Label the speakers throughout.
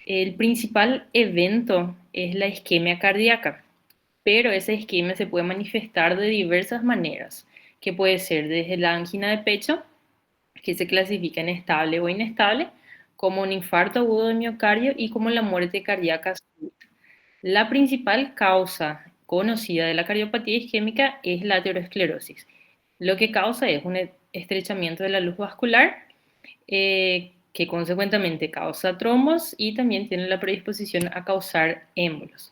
Speaker 1: El principal evento es la isquemia cardíaca, pero esa isquemia se puede manifestar de diversas maneras, que puede ser desde la angina de pecho, que se clasifica en estable o inestable, como un infarto agudo de miocardio y como la muerte cardíaca súbita. La principal causa conocida de la cardiopatía isquémica es la aterosclerosis. Lo que causa es un estrechamiento de la luz vascular que consecuentemente causa trombos y también tiene la predisposición a causar émbolos.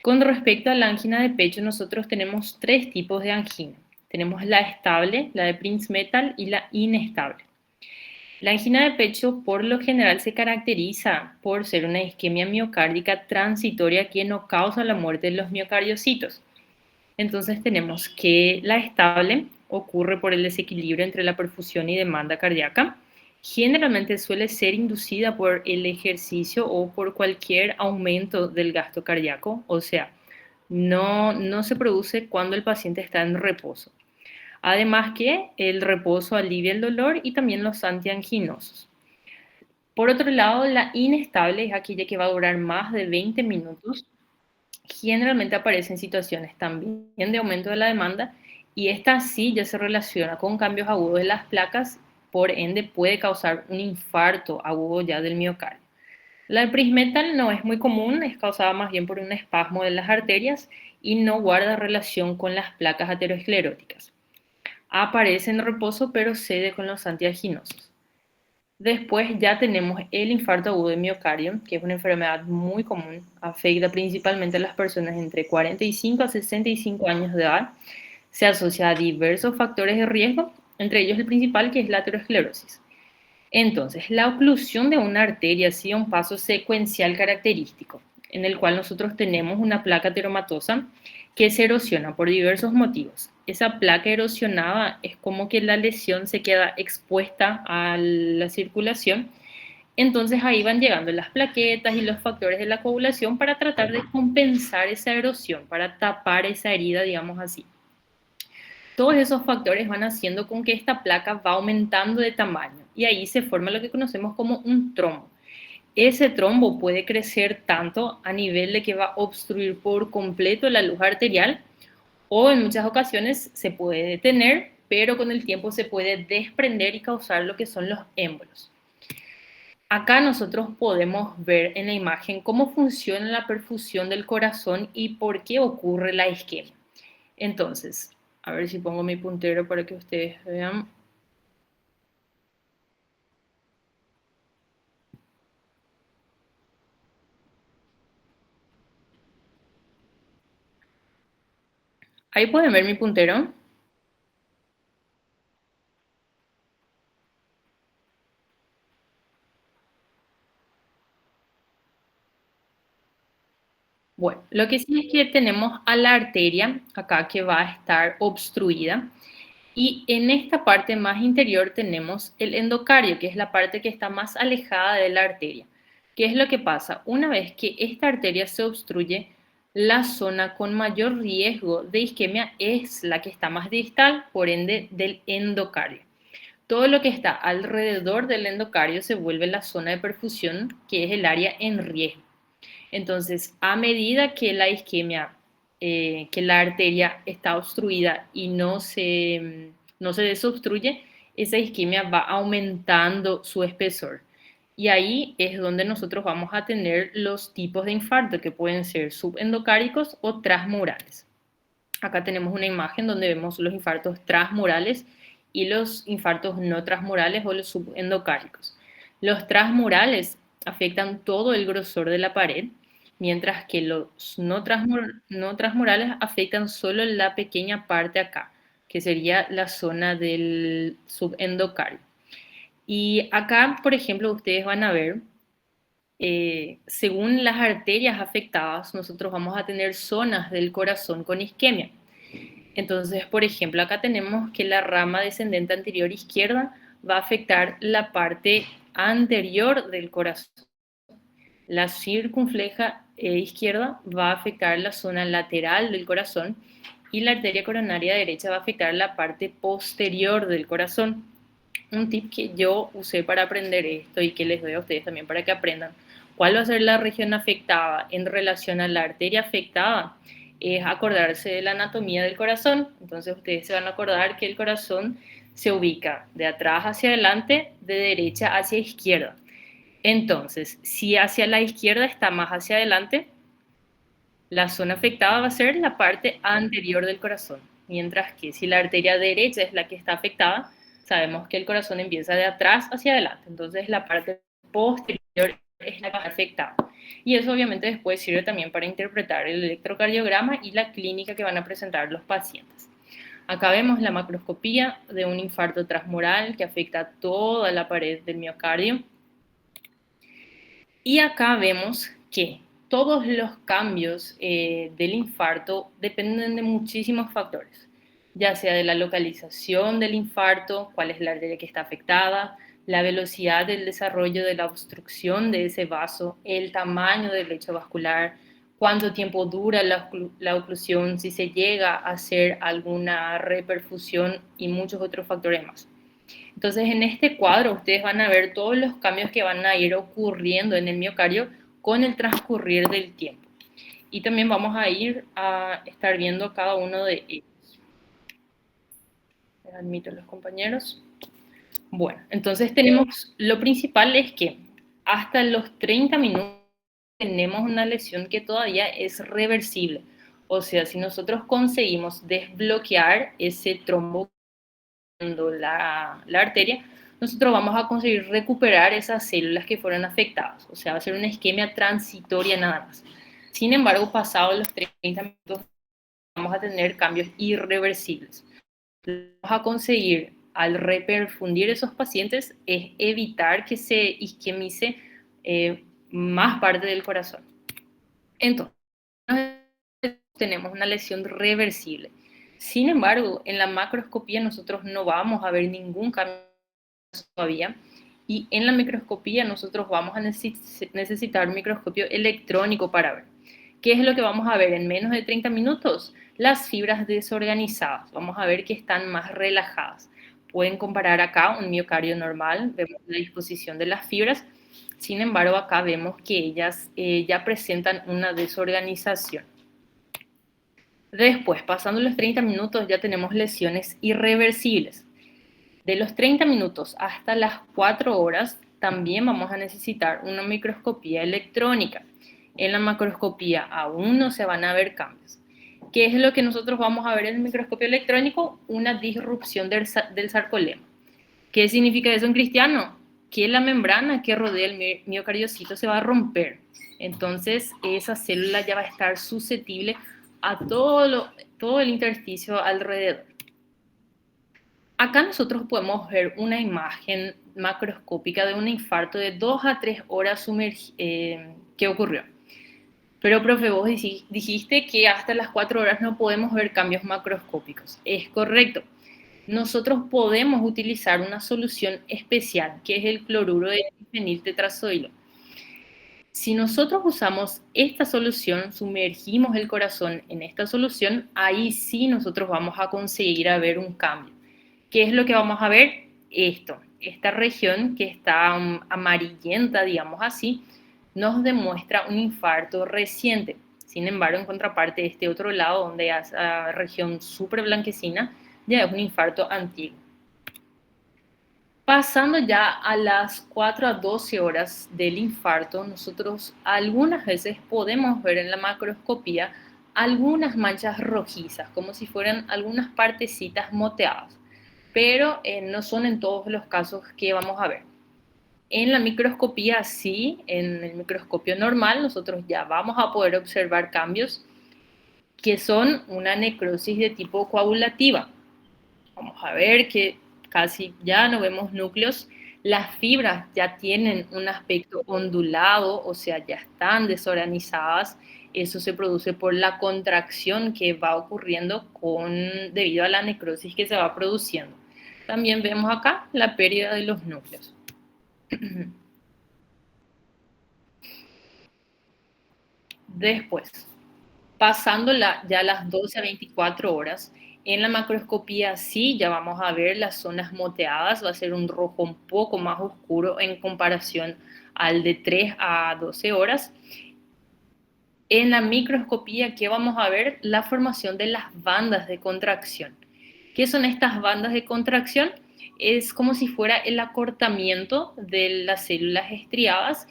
Speaker 1: Con respecto a la angina de pecho, nosotros tenemos tres tipos de angina. Tenemos la estable, la de Prinzmetal y la inestable. La angina de pecho por lo general se caracteriza por ser una isquemia miocárdica transitoria que no causa la muerte de los miocardiocitos. Entonces tenemos que la estable ocurre por el desequilibrio entre la perfusión y demanda cardíaca. Generalmente suele ser inducida por el ejercicio o por cualquier aumento del gasto cardíaco, o sea, no se produce cuando el paciente está en reposo. Además que el reposo alivia el dolor y también los antianginosos. Por otro lado, la inestable es aquella que va a durar más de 20 minutos. Generalmente aparece en situaciones también de aumento de la demanda y esta sí ya se relaciona con cambios agudos de las placas, por ende puede causar un infarto agudo ya del miocardio. La prismetal no es muy común, es causada más bien por un espasmo de las arterias y no guarda relación con las placas ateroscleróticas. Aparece en reposo pero cede con los antianginosos. Después ya tenemos el infarto agudo de miocardio, que es una enfermedad muy común, afecta principalmente a las personas entre 45 a 65 años de edad, se asocia a diversos factores de riesgo, entre ellos el principal que es la aterosclerosis. Entonces, la oclusión de una arteria sigue un paso secuencial característico, en el cual nosotros tenemos una placa ateromatosa que se erosiona por diversos motivos. Esa placa erosionada es como que la lesión se queda expuesta a la circulación, entonces ahí van llegando las plaquetas y los factores de la coagulación para tratar de compensar esa erosión, para tapar esa herida, digamos así. Todos esos factores van haciendo con que esta placa va aumentando de tamaño y ahí se forma lo que conocemos como un trombo. Ese trombo puede crecer tanto a nivel de que va a obstruir por completo la luz arterial o en muchas ocasiones se puede detener, pero con el tiempo se puede desprender y causar lo que son los émbolos. Acá nosotros podemos ver en la imagen cómo funciona la perfusión del corazón y por qué ocurre la isquemia. Entonces, a ver si pongo mi puntero para que ustedes vean. Ahí pueden ver mi puntero. Bueno, lo que sí es que tenemos a la arteria acá que va a estar obstruida y en esta parte más interior tenemos el endocardio, que es la parte que está más alejada de la arteria. ¿Qué es lo que pasa? Una vez que esta arteria se obstruye, la zona con mayor riesgo de isquemia es la que está más distal, por ende del endocardio. Todo lo que está alrededor del endocardio se vuelve la zona de perfusión, que es el área en riesgo. Entonces, a medida que la isquemia, que la arteria está obstruida y no se desobstruye, esa isquemia va aumentando su espesor. Y ahí es donde nosotros vamos a tener los tipos de infarto que pueden ser subendocárdicos o transmurales. Acá tenemos una imagen donde vemos los infartos transmurales y los infartos no transmurales o los subendocárdicos. Los transmurales afectan todo el grosor de la pared, mientras que los no transmurales afectan solo la pequeña parte acá, que sería la zona del subendocardio. Y acá, por ejemplo, ustedes van a ver, según las arterias afectadas, nosotros vamos a tener zonas del corazón con isquemia. Entonces, por ejemplo, acá tenemos que la rama descendente anterior izquierda va a afectar la parte anterior del corazón. La circunfleja izquierda va a afectar la zona lateral del corazón y la arteria coronaria derecha va a afectar la parte posterior del corazón. Un tip que yo usé para aprender esto y que les doy a ustedes también para que aprendan. ¿Cuál va a ser la región afectada en relación a la arteria afectada? Es acordarse de la anatomía del corazón. Entonces ustedes se van a acordar que el corazón se ubica de atrás hacia adelante, de derecha hacia izquierda. Entonces, si hacia la izquierda está más hacia adelante, la zona afectada va a ser la parte anterior del corazón, mientras que si la arteria derecha es la que está afectada, sabemos que el corazón empieza de atrás hacia adelante, entonces la parte posterior es la que está afectada. Y eso obviamente después sirve también para interpretar el electrocardiograma y la clínica que van a presentar los pacientes. Acá vemos la macroscopía de un infarto transmural que afecta toda la pared del miocardio. Y acá vemos que todos los cambios del infarto dependen de muchísimos factores, ya sea de la localización del infarto, cuál es la arteria que está afectada, la velocidad del desarrollo de la obstrucción de ese vaso, el tamaño del lecho vascular, cuánto tiempo dura la oclusión, si se llega a hacer alguna reperfusión y muchos otros factores más. Entonces, en este cuadro ustedes van a ver todos los cambios que van a ir ocurriendo en el miocardio con el transcurrir del tiempo. Y también vamos a ir a estar viendo cada uno de ellos. Les admito a los compañeros. Bueno, entonces tenemos, lo principal es que hasta los 30 minutos tenemos una lesión que todavía es reversible. O sea, si nosotros conseguimos desbloquear ese trombo la arteria, nosotros vamos a conseguir recuperar esas células que fueron afectadas. O sea, va a ser una isquemia transitoria nada más. Sin embargo, pasados los 30 minutos, vamos a tener cambios irreversibles. Lo que vamos a conseguir al reperfundir esos pacientes es evitar que se isquemice más parte del corazón. Entonces, tenemos una lesión reversible. Sin embargo, en la macroscopía nosotros no vamos a ver ningún cambio todavía, y en la microscopía nosotros vamos a necesitar un microscopio electrónico para ver. ¿Qué es lo que vamos a ver en menos de 30 minutos? Las fibras desorganizadas. Vamos a ver que están más relajadas. Pueden comparar acá un miocardio normal, vemos la disposición de las fibras. Sin embargo, acá vemos que ellas ya presentan una desorganización. Después, pasando los 30 minutos, ya tenemos lesiones irreversibles. De los 30 minutos hasta las 4 horas, también vamos a necesitar una microscopía electrónica. En la macroscopía aún no se van a ver cambios. ¿Qué es lo que nosotros vamos a ver en el microscopio electrónico? Una disrupción del sarcolema. ¿Qué significa eso en cristiano? Que la membrana que rodea el miocardiocito se va a romper. Entonces, esa célula ya va a estar susceptible a todo el intersticio alrededor. Acá nosotros podemos ver una imagen macroscópica de un infarto de 2 a 3 horas que ocurrió. Pero, profe, vos dijiste que hasta las 4 horas no podemos ver cambios macroscópicos. Es correcto. Nosotros podemos utilizar una solución especial, que es el cloruro de difeniltetrazoilo. Si nosotros usamos esta solución, sumergimos el corazón en esta solución, ahí sí nosotros vamos a conseguir ver un cambio. ¿Qué es lo que vamos a ver? Esta región que está amarillenta, digamos así, nos demuestra un infarto reciente. Sin embargo, en contraparte, este otro lado, donde es la región súper blanquecina, ya es un infarto antiguo. Pasando ya a las 4 a 12 horas del infarto, nosotros algunas veces podemos ver en la macroscopía algunas manchas rojizas, como si fueran algunas partecitas moteadas, pero no son en todos los casos que vamos a ver. En la microscopía sí, en el microscopio normal nosotros ya vamos a poder observar cambios que son una necrosis de tipo coagulativa. Vamos a ver que casi ya no vemos núcleos, las fibras ya tienen un aspecto ondulado, o sea, ya están desorganizadas. Eso se produce por la contracción que va ocurriendo debido a la necrosis que se va produciendo. También vemos acá la pérdida de los núcleos. Después, pasando ya las 12 a 24 horas, en la macroscopía sí, ya vamos a ver las zonas moteadas, va a ser un rojo un poco más oscuro en comparación al de 3 a 12 horas. En la microscopía, ¿qué vamos a ver? La formación de las bandas de contracción. ¿Qué son estas bandas de contracción? Es como si fuera el acortamiento de las células estriadas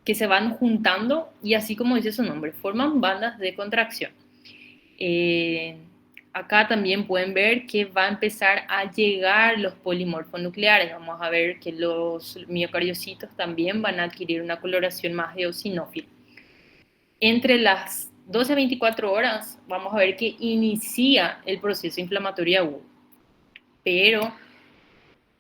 Speaker 1: que se van juntando y así como dice su nombre, forman bandas de contracción. Eh, Acá también pueden ver que va a empezar a llegar los polimorfos nucleares. Vamos a ver que los miocardiocitos también van a adquirir una coloración más eosinófila. Entre las 12 a 24 horas vamos a ver que inicia el proceso inflamatorio agudo. Pero,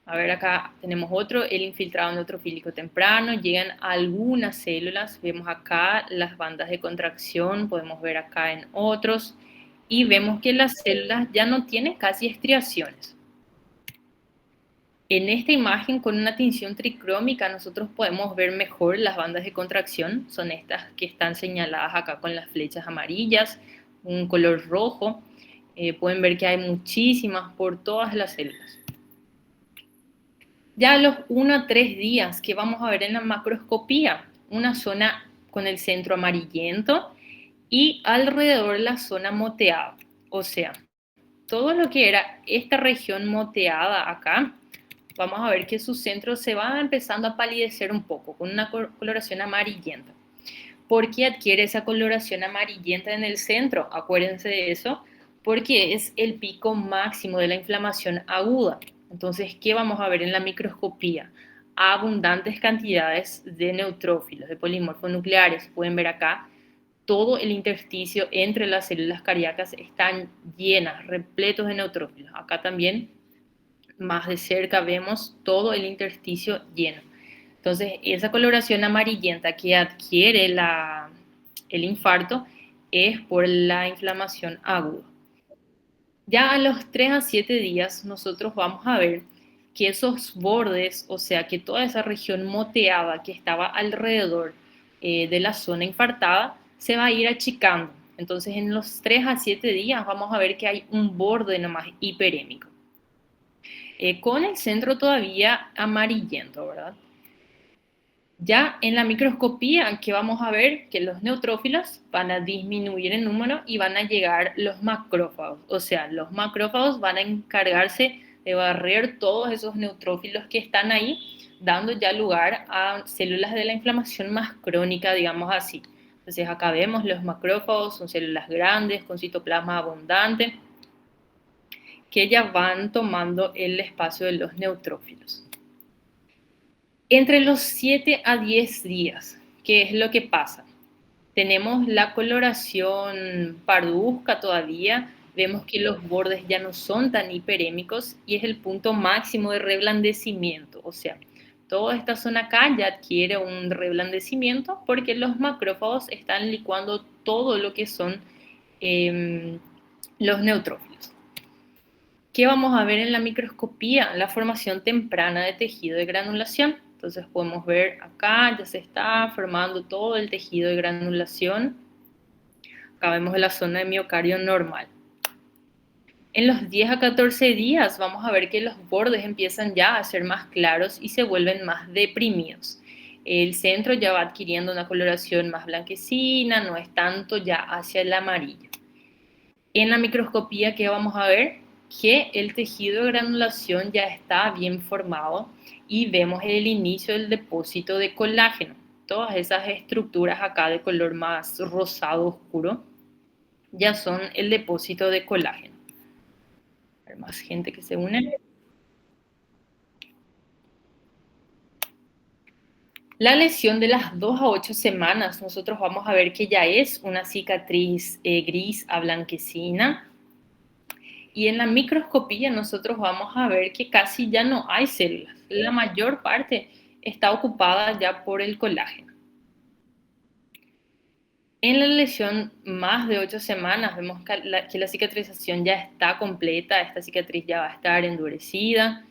Speaker 1: a ver, acá tenemos otro, el infiltrado neutrofílico temprano, llegan algunas células, vemos acá las bandas de contracción, podemos ver acá en otros, y vemos que las células ya no tienen casi estriaciones. En esta imagen con una tinción tricrómica nosotros podemos ver mejor las bandas de contracción, son estas que están señaladas acá con las flechas amarillas, un color rojo, pueden ver que hay muchísimas por todas las células. Ya a los 1 a 3 días que vamos a ver en la macroscopía, una zona con el centro amarillento y alrededor la zona moteada, o sea, todo lo que era esta región moteada acá, vamos a ver que su centro se va empezando a palidecer un poco, con una coloración amarillenta. ¿Por qué adquiere esa coloración amarillenta en el centro? Acuérdense de eso, porque es el pico máximo de la inflamación aguda. Entonces, ¿qué vamos a ver en la microscopía? Abundantes cantidades de neutrófilos, de polimorfos nucleares. Pueden ver acá todo el intersticio entre las células cardíacas están llenas, repletos de neutrófilos. Acá también, más de cerca, vemos todo el intersticio lleno. Entonces, esa coloración amarillenta que adquiere el infarto es por la inflamación aguda. Ya a los 3 a 7 días nosotros vamos a ver que esos bordes, o sea, que toda esa región moteada que estaba alrededor de la zona infartada, se va a ir achicando. Entonces, en los 3 a 7 días vamos a ver que hay un borde nomás hiperémico. Con el centro todavía amarillento, ¿verdad? Ya en la microscopía, que vamos a ver que los neutrófilos van a disminuir en número y van a llegar los macrófagos. O sea, los macrófagos van a encargarse de barrer todos esos neutrófilos que están ahí, dando ya lugar a células de la inflamación más crónica, digamos así. Entonces acá vemos los macrófagos, son células grandes con citoplasma abundante, que ya van tomando el espacio de los neutrófilos. Entre los 7 a 10 días, ¿qué es lo que pasa? Tenemos la coloración parduzca todavía, vemos que los bordes ya no son tan hiperémicos y es el punto máximo de reblandecimiento, o sea, toda esta zona acá ya adquiere un reblandecimiento porque los macrófagos están licuando todo lo que son los neutrófilos. ¿Qué vamos a ver en la microscopía? La formación temprana de tejido de granulación. Entonces podemos ver acá, ya se está formando todo el tejido de granulación. Acá vemos la zona de miocardio normal. En los 10 a 14 días vamos a ver que los bordes empiezan ya a ser más claros y se vuelven más deprimidos. El centro ya va adquiriendo una coloración más blanquecina, no es tanto ya hacia el amarillo. En la microscopía, ¿qué vamos a ver? Que el tejido de granulación ya está bien formado y vemos el inicio del depósito de colágeno. Todas esas estructuras acá de color más rosado oscuro ya son el depósito de colágeno. Hay más gente que se une. La lesión de las 2 a 8 semanas, nosotros vamos a ver que ya es una cicatriz gris a blanquecina. Y en la microscopía nosotros vamos a ver que casi ya no hay células. La mayor parte está ocupada ya por el colágeno. En la lesión más de 8 semanas vemos que la cicatrización ya está completa, esta cicatriz ya va a estar endurecida.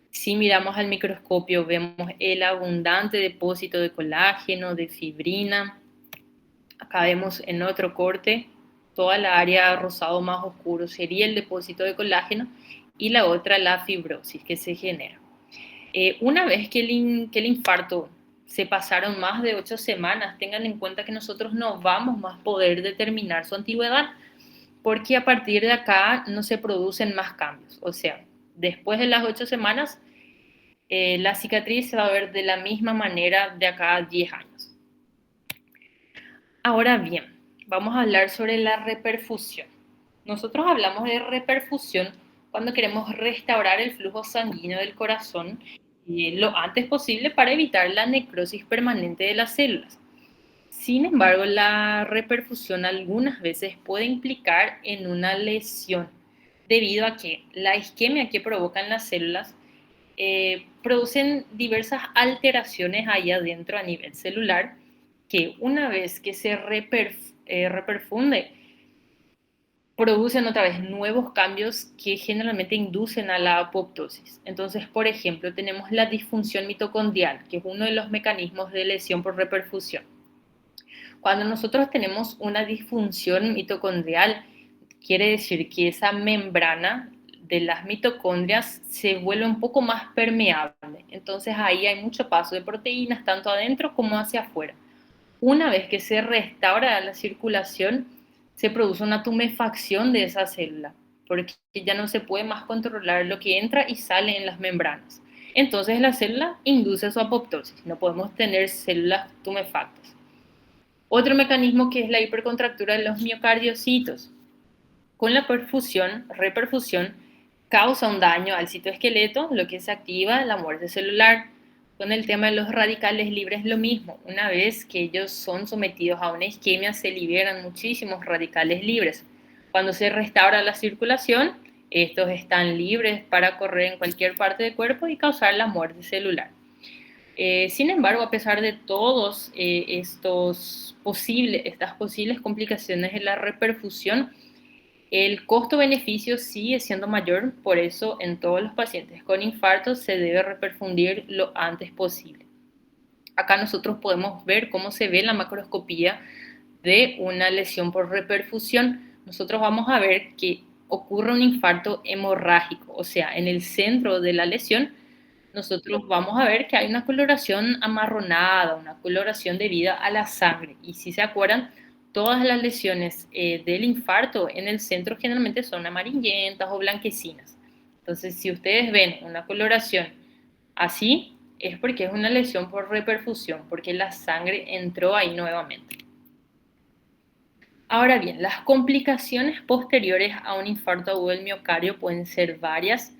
Speaker 1: Si miramos al microscopio vemos el abundante depósito de colágeno, de fibrina. Acá vemos en otro corte toda la área rosado más oscuro sería el depósito de colágeno y la otra la fibrosis que se genera. Una vez que el infarto se pasaron más de 8 semanas, tengan en cuenta que nosotros no vamos más a poder determinar su antigüedad, porque a partir de acá no se producen más cambios. O sea, después de las 8 semanas, la cicatriz se va a ver de la misma manera de acá a 10 años. Ahora bien, vamos a hablar sobre la reperfusión. Nosotros hablamos de reperfusión cuando queremos restaurar el flujo sanguíneo del corazón lo antes posible para evitar la necrosis permanente de las células. Sin embargo, la reperfusión algunas veces puede implicar en una lesión, debido a que la isquemia que provocan las células producen diversas alteraciones ahí adentro a nivel celular, que una vez que se reperfunde, producen otra vez nuevos cambios que generalmente inducen a la apoptosis. Entonces, por ejemplo, tenemos la disfunción mitocondrial, que es uno de los mecanismos de lesión por reperfusión. Cuando nosotros tenemos una disfunción mitocondrial, quiere decir que esa membrana de las mitocondrias se vuelve un poco más permeable. Entonces ahí hay mucho paso de proteínas, tanto adentro como hacia afuera. Una vez que se restaura la circulación, se produce una tumefacción de esa célula, porque ya no se puede más controlar lo que entra y sale en las membranas. Entonces la célula induce su apoptosis. No podemos tener células tumefactas. Otro mecanismo que es la hipercontractura de los miocardiocitos. Con la reperfusión, causa un daño al citoesqueleto, lo que se activa la muerte celular. Con el tema de los radicales libres lo mismo. Una vez que ellos son sometidos a una isquemia, se liberan muchísimos radicales libres. Cuando se restaura la circulación, estos están libres para correr en cualquier parte del cuerpo y causar la muerte celular. Sin embargo, a pesar de todos estas posibles complicaciones de la reperfusión, el costo-beneficio sigue siendo mayor, por eso en todos los pacientes con infarto se debe reperfundir lo antes posible. Acá nosotros podemos ver cómo se ve la macroscopía de una lesión por reperfusión. Nosotros vamos a ver que ocurre un infarto hemorrágico, o sea, en el centro de la lesión nosotros vamos a ver que hay una coloración amarronada, una coloración debida a la sangre. Y si se acuerdan, todas las lesiones del infarto en el centro generalmente son amarillentas o blanquecinas. Entonces, si ustedes ven una coloración así, es porque es una lesión por reperfusión, porque la sangre entró ahí nuevamente. Ahora bien, las complicaciones posteriores a un infarto agudo del miocardio pueden ser varias.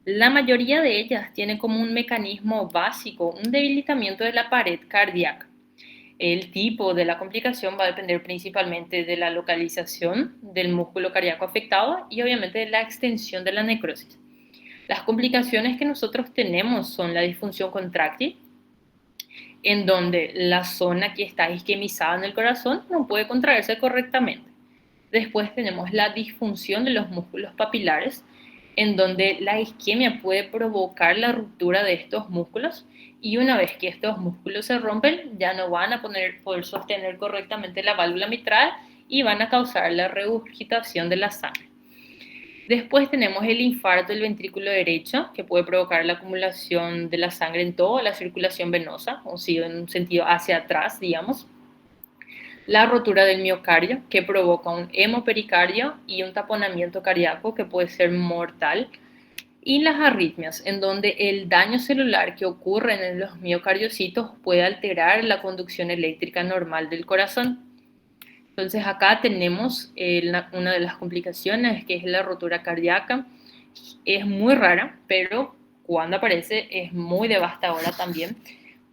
Speaker 1: La mayoría de ellas tiene como un mecanismo básico un debilitamiento de la pared cardíaca. El tipo de la complicación va a depender principalmente de la localización del músculo cardíaco afectado y obviamente de la extensión de la necrosis. Las complicaciones que nosotros tenemos son la disfunción contráctil, en donde la zona que está isquemizada en el corazón no puede contraerse correctamente. Después tenemos la disfunción de los músculos papilares, en donde la isquemia puede provocar la ruptura de estos músculos y una vez que estos músculos se rompen ya no van a poder sostener correctamente la válvula mitral y van a causar la regurgitación de la sangre. Después tenemos el infarto del ventrículo derecho, que puede provocar la acumulación de la sangre en toda la circulación venosa, o si en un sentido hacia atrás, digamos. La rotura del miocardio, que provoca un hemopericardio y un taponamiento cardíaco que puede ser mortal. Y las arritmias, en donde el daño celular que ocurre en los miocardiocitos puede alterar la conducción eléctrica normal del corazón. Entonces acá tenemos una de las complicaciones, que es la rotura cardíaca. Es muy rara, pero cuando aparece es muy devastadora también,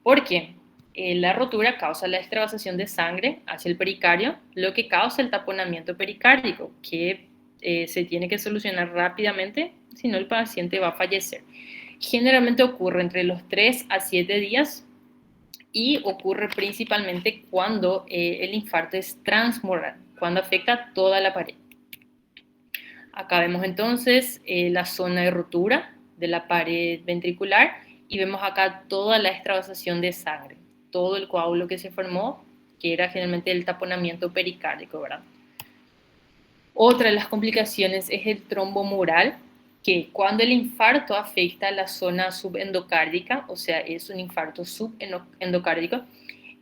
Speaker 1: porque la rotura causa la extravasación de sangre hacia el pericardio, lo que causa el taponamiento pericárdico, que se tiene que solucionar rápidamente, si no el paciente va a fallecer. Generalmente ocurre entre los 3 a 7 días y ocurre principalmente cuando el infarto es transmural, cuando afecta toda la pared. Acá vemos entonces la zona de rotura de la pared ventricular y vemos acá toda la extravasación de sangre, todo el coágulo que se formó, que era generalmente el taponamiento pericárdico, ¿verdad? Otra de las complicaciones es el trombo mural, que cuando el infarto afecta a la zona subendocárdica, o sea, es un infarto subendocárdico,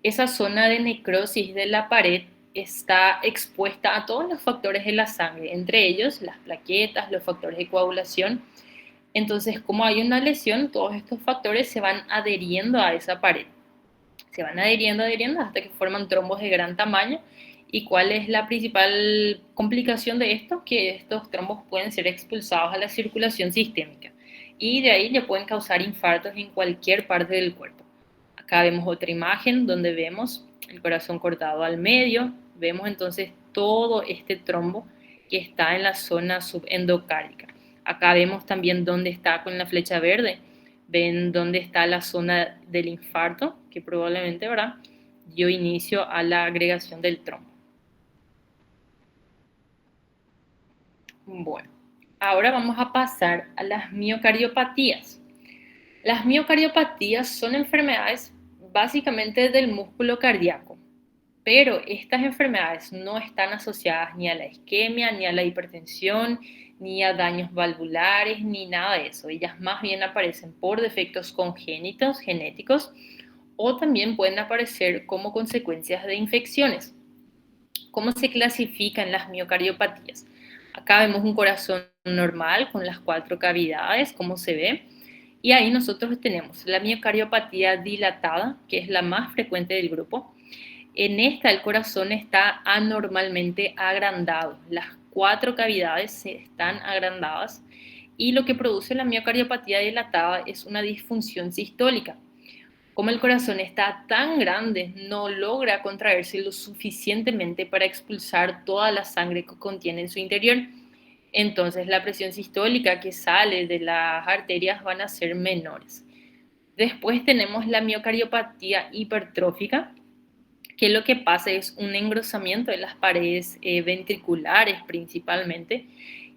Speaker 1: esa zona de necrosis de la pared está expuesta a todos los factores de la sangre, entre ellos las plaquetas, los factores de coagulación. Entonces, como hay una lesión, todos estos factores se van adheriendo a esa pared. Se van adheriendo hasta que forman trombos de gran tamaño. ¿Y cuál es la principal complicación de esto? Que estos trombos pueden ser expulsados a la circulación sistémica y de ahí le pueden causar infartos en cualquier parte del cuerpo. Acá vemos otra imagen donde vemos el corazón cortado al medio, vemos entonces todo este trombo que está en la zona subendocárdica. Acá vemos también dónde está con la flecha verde, ven dónde está la zona del infarto, que probablemente, ¿verdad?, dio inicio a la agregación del trombo. Bueno, ahora vamos a pasar a las miocardiopatías. Las miocardiopatías son enfermedades básicamente del músculo cardíaco, pero estas enfermedades no están asociadas ni a la isquemia, ni a la hipertensión, ni a daños valvulares, ni nada de eso. Ellas más bien aparecen por defectos congénitos, genéticos, o también pueden aparecer como consecuencias de infecciones. ¿Cómo se clasifican las miocardiopatías? Acá vemos un corazón normal con las 4 cavidades, como se ve, y ahí nosotros tenemos la miocardiopatía dilatada, que es la más frecuente del grupo. En esta el corazón está anormalmente agrandado, las 4 cavidades están agrandadas y lo que produce la miocardiopatía dilatada es una disfunción sistólica. Como el corazón está tan grande, no logra contraerse lo suficientemente para expulsar toda la sangre que contiene en su interior. Entonces la presión sistólica que sale de las arterias van a ser menores. Después tenemos la miocardiopatía hipertrófica, que lo que pasa es un engrosamiento de las paredes ventriculares principalmente,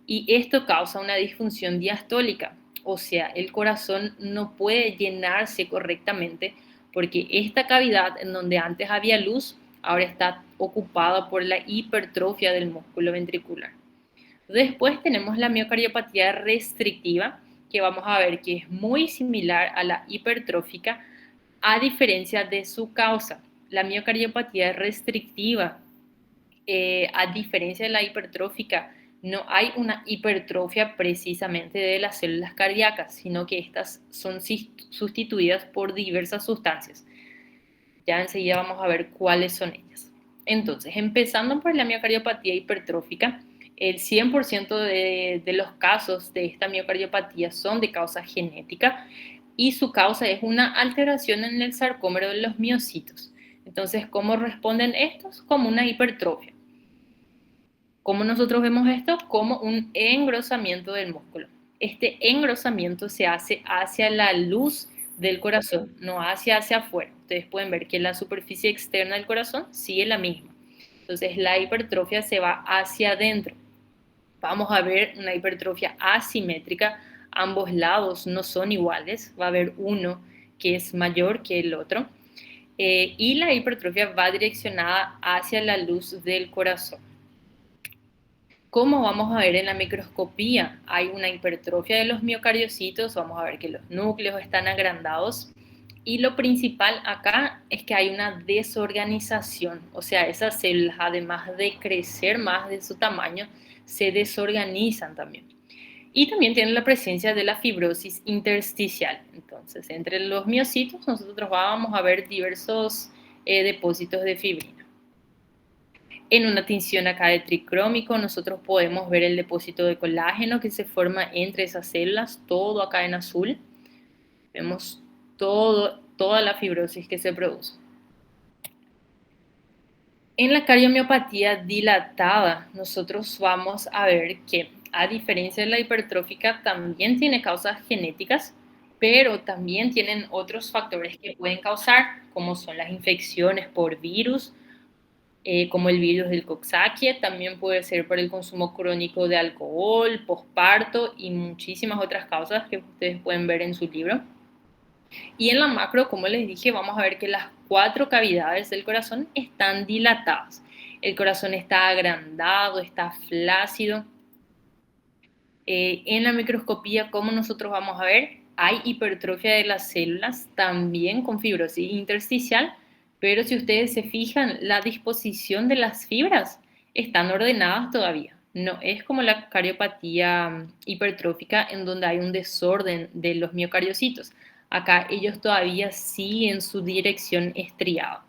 Speaker 1: y esto causa una disfunción diastólica, o sea, el corazón no puede llenarse correctamente porque esta cavidad en donde antes había luz ahora está ocupada por la hipertrofia del músculo ventricular. Después tenemos la miocardiopatía restrictiva, que vamos a ver que es muy similar a la hipertrófica, a diferencia de su causa. La miocardiopatía restrictiva, a diferencia de la hipertrófica, no hay una hipertrofia precisamente de las células cardíacas, sino que estas son sustituidas por diversas sustancias. Ya enseguida vamos a ver cuáles son ellas. Entonces, empezando por la miocardiopatía hipertrófica, el 100% de los casos de esta miocardiopatía son de causa genética y su causa es una alteración en el sarcómero de los miocitos. Entonces, ¿cómo responden estos? Como una hipertrofia. ¿Cómo nosotros vemos esto? Como un engrosamiento del músculo. Este engrosamiento se hace hacia la luz del corazón, no hacia afuera. Ustedes pueden ver que la superficie externa del corazón sigue la misma. Entonces la hipertrofia se va hacia adentro. Vamos a ver una hipertrofia asimétrica. Ambos lados no son iguales. Va a haber uno que es mayor que el otro. Y la hipertrofia va direccionada hacia la luz del corazón. Como vamos a ver en la microscopía, hay una hipertrofia de los miocardiocitos, vamos a ver que los núcleos están agrandados y lo principal acá es que hay una desorganización, o sea, esas células además de crecer más de su tamaño, se desorganizan también. Y también tienen la presencia de la fibrosis intersticial. Entonces, entre los miocitos nosotros vamos a ver diversos depósitos de fibrina. En una tinción acá de tricrómico nosotros podemos ver el depósito de colágeno que se forma entre esas células, todo acá en azul. Vemos toda la fibrosis que se produce. En la cardiomiopatía dilatada nosotros vamos a ver que a diferencia de la hipertrófica también tiene causas genéticas, pero también tienen otros factores que pueden causar, como son las infecciones por virus, como el virus del Coxsackie, también puede ser por el consumo crónico de alcohol, posparto y muchísimas otras causas que ustedes pueden ver en su libro. Y en la macro, como les dije, vamos a ver que las 4 cavidades del corazón están dilatadas. El corazón está agrandado, está flácido. En la microscopía, como nosotros vamos a ver, hay hipertrofia de las células, también con fibrosis intersticial, pero si ustedes se fijan, la disposición de las fibras están ordenadas todavía. No es como la cariopatía hipertrófica en donde hay un desorden de los miocardiocitos. Acá ellos todavía siguen su dirección estriada.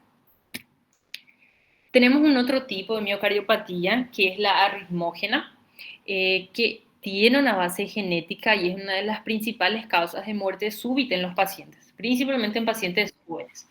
Speaker 1: Tenemos un otro tipo de miocardiopatía que es la arritmógena, que tiene una base genética y es una de las principales causas de muerte súbita en los pacientes, principalmente en pacientes jóvenes.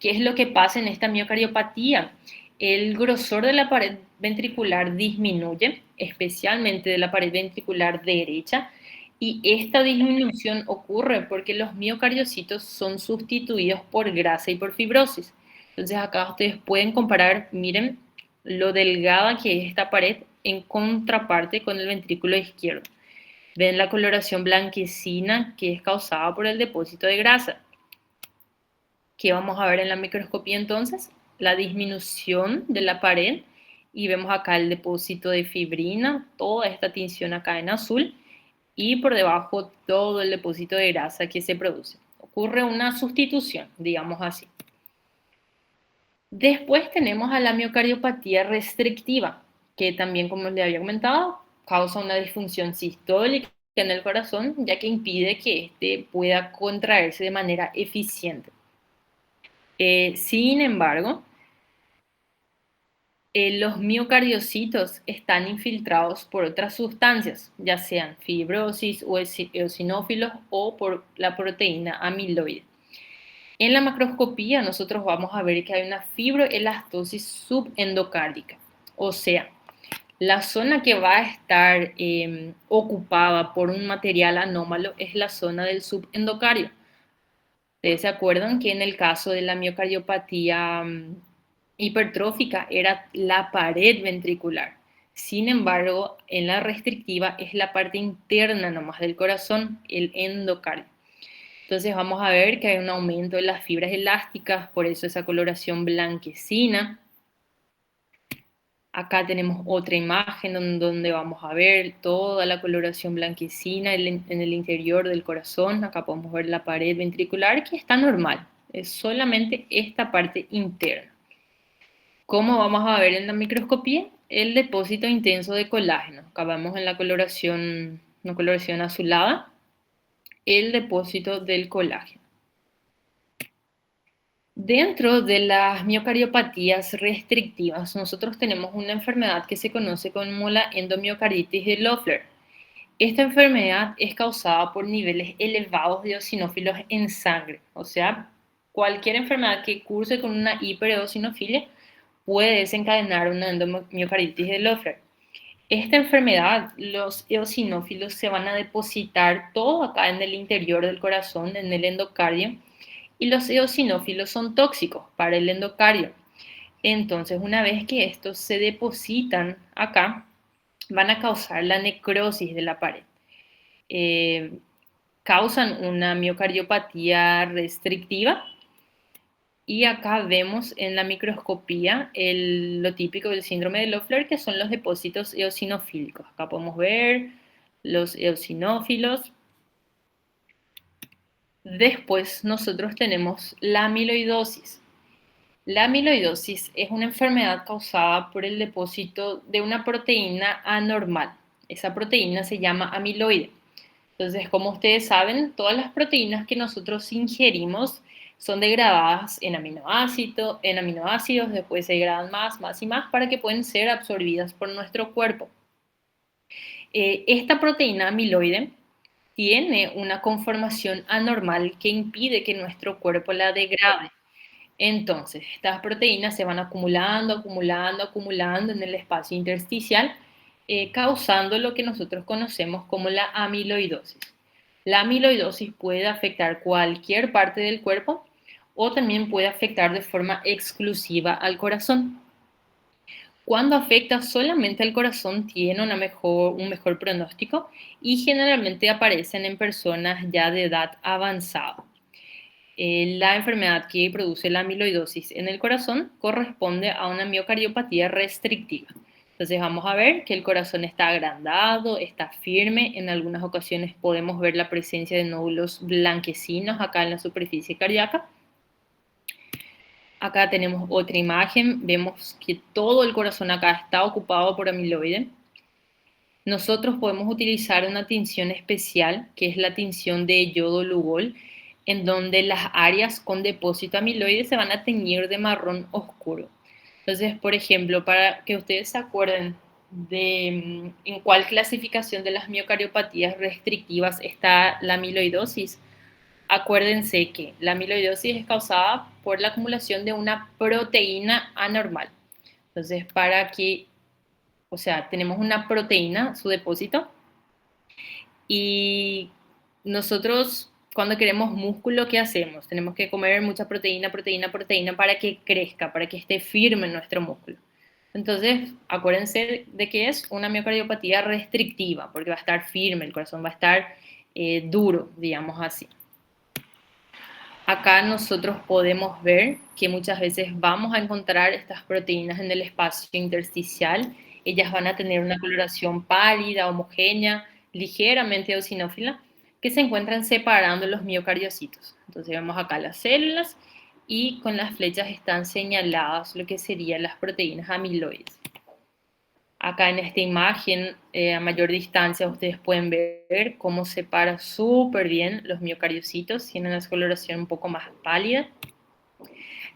Speaker 1: ¿Qué es lo que pasa en esta miocardiopatía? El grosor de la pared ventricular disminuye, especialmente de la pared ventricular derecha, y esta disminución ocurre porque los miocardiocitos son sustituidos por grasa y por fibrosis. Entonces acá ustedes pueden comparar, miren lo delgada que es esta pared en contraparte con el ventrículo izquierdo. Ven la coloración blanquecina que es causada por el depósito de grasa. ¿Qué vamos a ver en la microscopía entonces? La disminución de la pared y vemos acá el depósito de fibrina, toda esta tinción acá en azul y por debajo todo el depósito de grasa que se produce. Ocurre una sustitución, digamos así. Después tenemos a la miocardiopatía restrictiva, que también, como les había comentado, causa una disfunción sistólica en el corazón, ya que impide que éste pueda contraerse de manera eficiente. Sin embargo, los miocardiocitos están infiltrados por otras sustancias, ya sean fibrosis o eosinófilos o por la proteína amiloide. En la macroscopía nosotros vamos a ver que hay una fibroelastosis subendocárdica, o sea, la zona que va a estar ocupada por un material anómalo es la zona del subendocardio. Ustedes se acuerdan que en el caso de la miocardiopatía hipertrófica era la pared ventricular. Sin embargo, en la restrictiva es la parte interna nomás del corazón, el endocardio. Entonces vamos a ver que hay un aumento de las fibras elásticas, por eso esa coloración blanquecina. Acá tenemos otra imagen donde vamos a ver toda la coloración blanquecina en el interior del corazón. Acá podemos ver la pared ventricular que está normal, es solamente esta parte interna. Como vamos a ver en la microscopía, el depósito intenso de colágeno. Acá vemos en la coloración, una coloración azulada, el depósito del colágeno. Dentro de las miocardiopatías restrictivas, nosotros tenemos una enfermedad que se conoce como la endomiocarditis de Loeffler. Esta enfermedad es causada por niveles elevados de eosinófilos en sangre, o sea, cualquier enfermedad que curse con una hipereosinofilia puede desencadenar una endomiocarditis de Loeffler. Esta enfermedad, los eosinófilos se van a depositar todo acá en el interior del corazón, en el endocardio, y los eosinófilos son tóxicos para el endocardio. Entonces, una vez que estos se depositan acá, van a causar la necrosis de la pared. Causan una miocardiopatía restrictiva y acá vemos en la microscopía lo típico del síndrome de Loeffler, que son los depósitos eosinofílicos. Acá podemos ver los eosinófilos. Después nosotros tenemos la amiloidosis. La amiloidosis es una enfermedad causada por el depósito de una proteína anormal. Esa proteína se llama amiloide. Entonces, como ustedes saben, todas las proteínas que nosotros ingerimos son degradadas en aminoácidos, después se degradan más y más para que puedan ser absorbidas por nuestro cuerpo. Esta proteína amiloide tiene una conformación anormal que impide que nuestro cuerpo la degrade. Entonces, estas proteínas se van acumulando en el espacio intersticial, causando lo que nosotros conocemos como la amiloidosis. La amiloidosis puede afectar cualquier parte del cuerpo o también puede afectar de forma exclusiva al corazón. Cuando afecta solamente al corazón tiene un mejor pronóstico y generalmente aparecen en personas ya de edad avanzada. La enfermedad que produce la amiloidosis en el corazón corresponde a una miocardiopatía restrictiva. Entonces vamos a ver que el corazón está agrandado, está firme. En algunas ocasiones podemos ver la presencia de nódulos blanquecinos acá en la superficie cardíaca. Acá tenemos otra imagen, vemos que todo el corazón acá está ocupado por amiloide. Nosotros podemos utilizar una tinción especial, que es la tinción de yodo-lugol, en donde las áreas con depósito amiloide se van a teñir de marrón oscuro. Entonces, por ejemplo, para que ustedes se acuerden de en cuál clasificación de las miocardiopatías restrictivas está la amiloidosis, acuérdense que la amiloidosis es causada por la acumulación de una proteína anormal. Entonces, o sea, tenemos una proteína, su depósito, y nosotros cuando queremos músculo, ¿qué hacemos? Tenemos que comer mucha proteína, proteína, proteína para que crezca, para que esté firme nuestro músculo. Entonces, acuérdense de que es una miocardiopatía restrictiva, porque va a estar firme, el corazón va a estar duro, digamos así. Acá nosotros podemos ver que muchas veces vamos a encontrar estas proteínas en el espacio intersticial. Ellas van a tener una coloración pálida, homogénea, ligeramente eosinófila, que se encuentran separando los miocardiocitos. Entonces vemos acá las células y con las flechas están señaladas lo que serían las proteínas amiloides. Acá en esta imagen, a mayor distancia, ustedes pueden ver cómo separa súper bien los miocardiocitos, tienen una coloración un poco más pálida.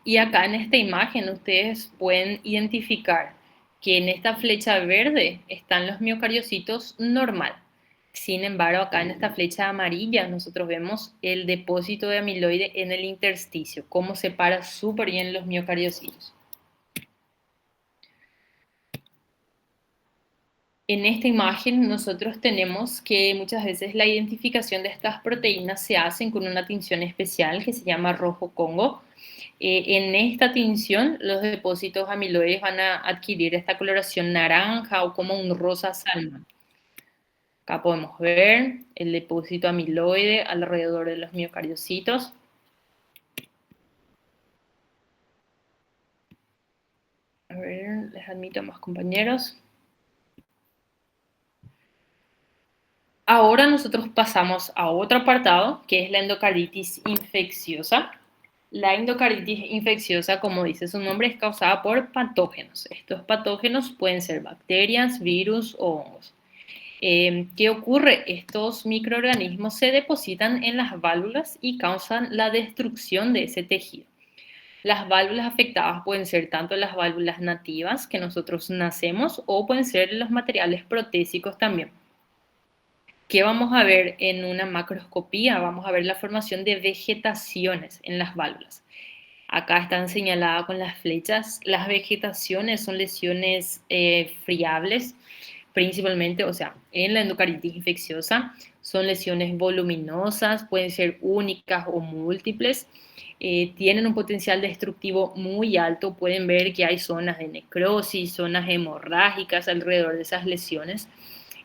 Speaker 1: Y acá en esta imagen ustedes pueden identificar que en esta flecha verde están los miocardiocitos normal. Sin embargo, acá en esta flecha amarilla nosotros vemos el depósito de amiloide en el intersticio, cómo separa súper bien los miocardiocitos. En esta imagen nosotros tenemos que muchas veces la identificación de estas proteínas se hacen con una tinción especial que se llama rojo Congo. En esta tinción los depósitos amiloides van a adquirir esta coloración naranja o como un rosa salmón. Acá podemos ver el depósito amiloide alrededor de los miocardiocitos. A ver, les admito a más compañeros. Ahora nosotros pasamos a otro apartado, que es la endocarditis infecciosa. La endocarditis infecciosa, como dice su nombre, es causada por patógenos. Estos patógenos pueden ser bacterias, virus o hongos. ¿Qué ocurre? Estos microorganismos se depositan en las válvulas y causan la destrucción de ese tejido. Las válvulas afectadas pueden ser tanto las válvulas nativas que nosotros nacemos o pueden ser los materiales protésicos también. ¿Qué vamos a ver en una macroscopía? Vamos a ver la formación de vegetaciones en las válvulas. Acá están señaladas con las flechas. Las vegetaciones son lesiones friables, principalmente, o sea, en la endocarditis infecciosa, son lesiones voluminosas, pueden ser únicas o múltiples, tienen un potencial destructivo muy alto, pueden ver que hay zonas de necrosis, zonas hemorrágicas alrededor de esas lesiones,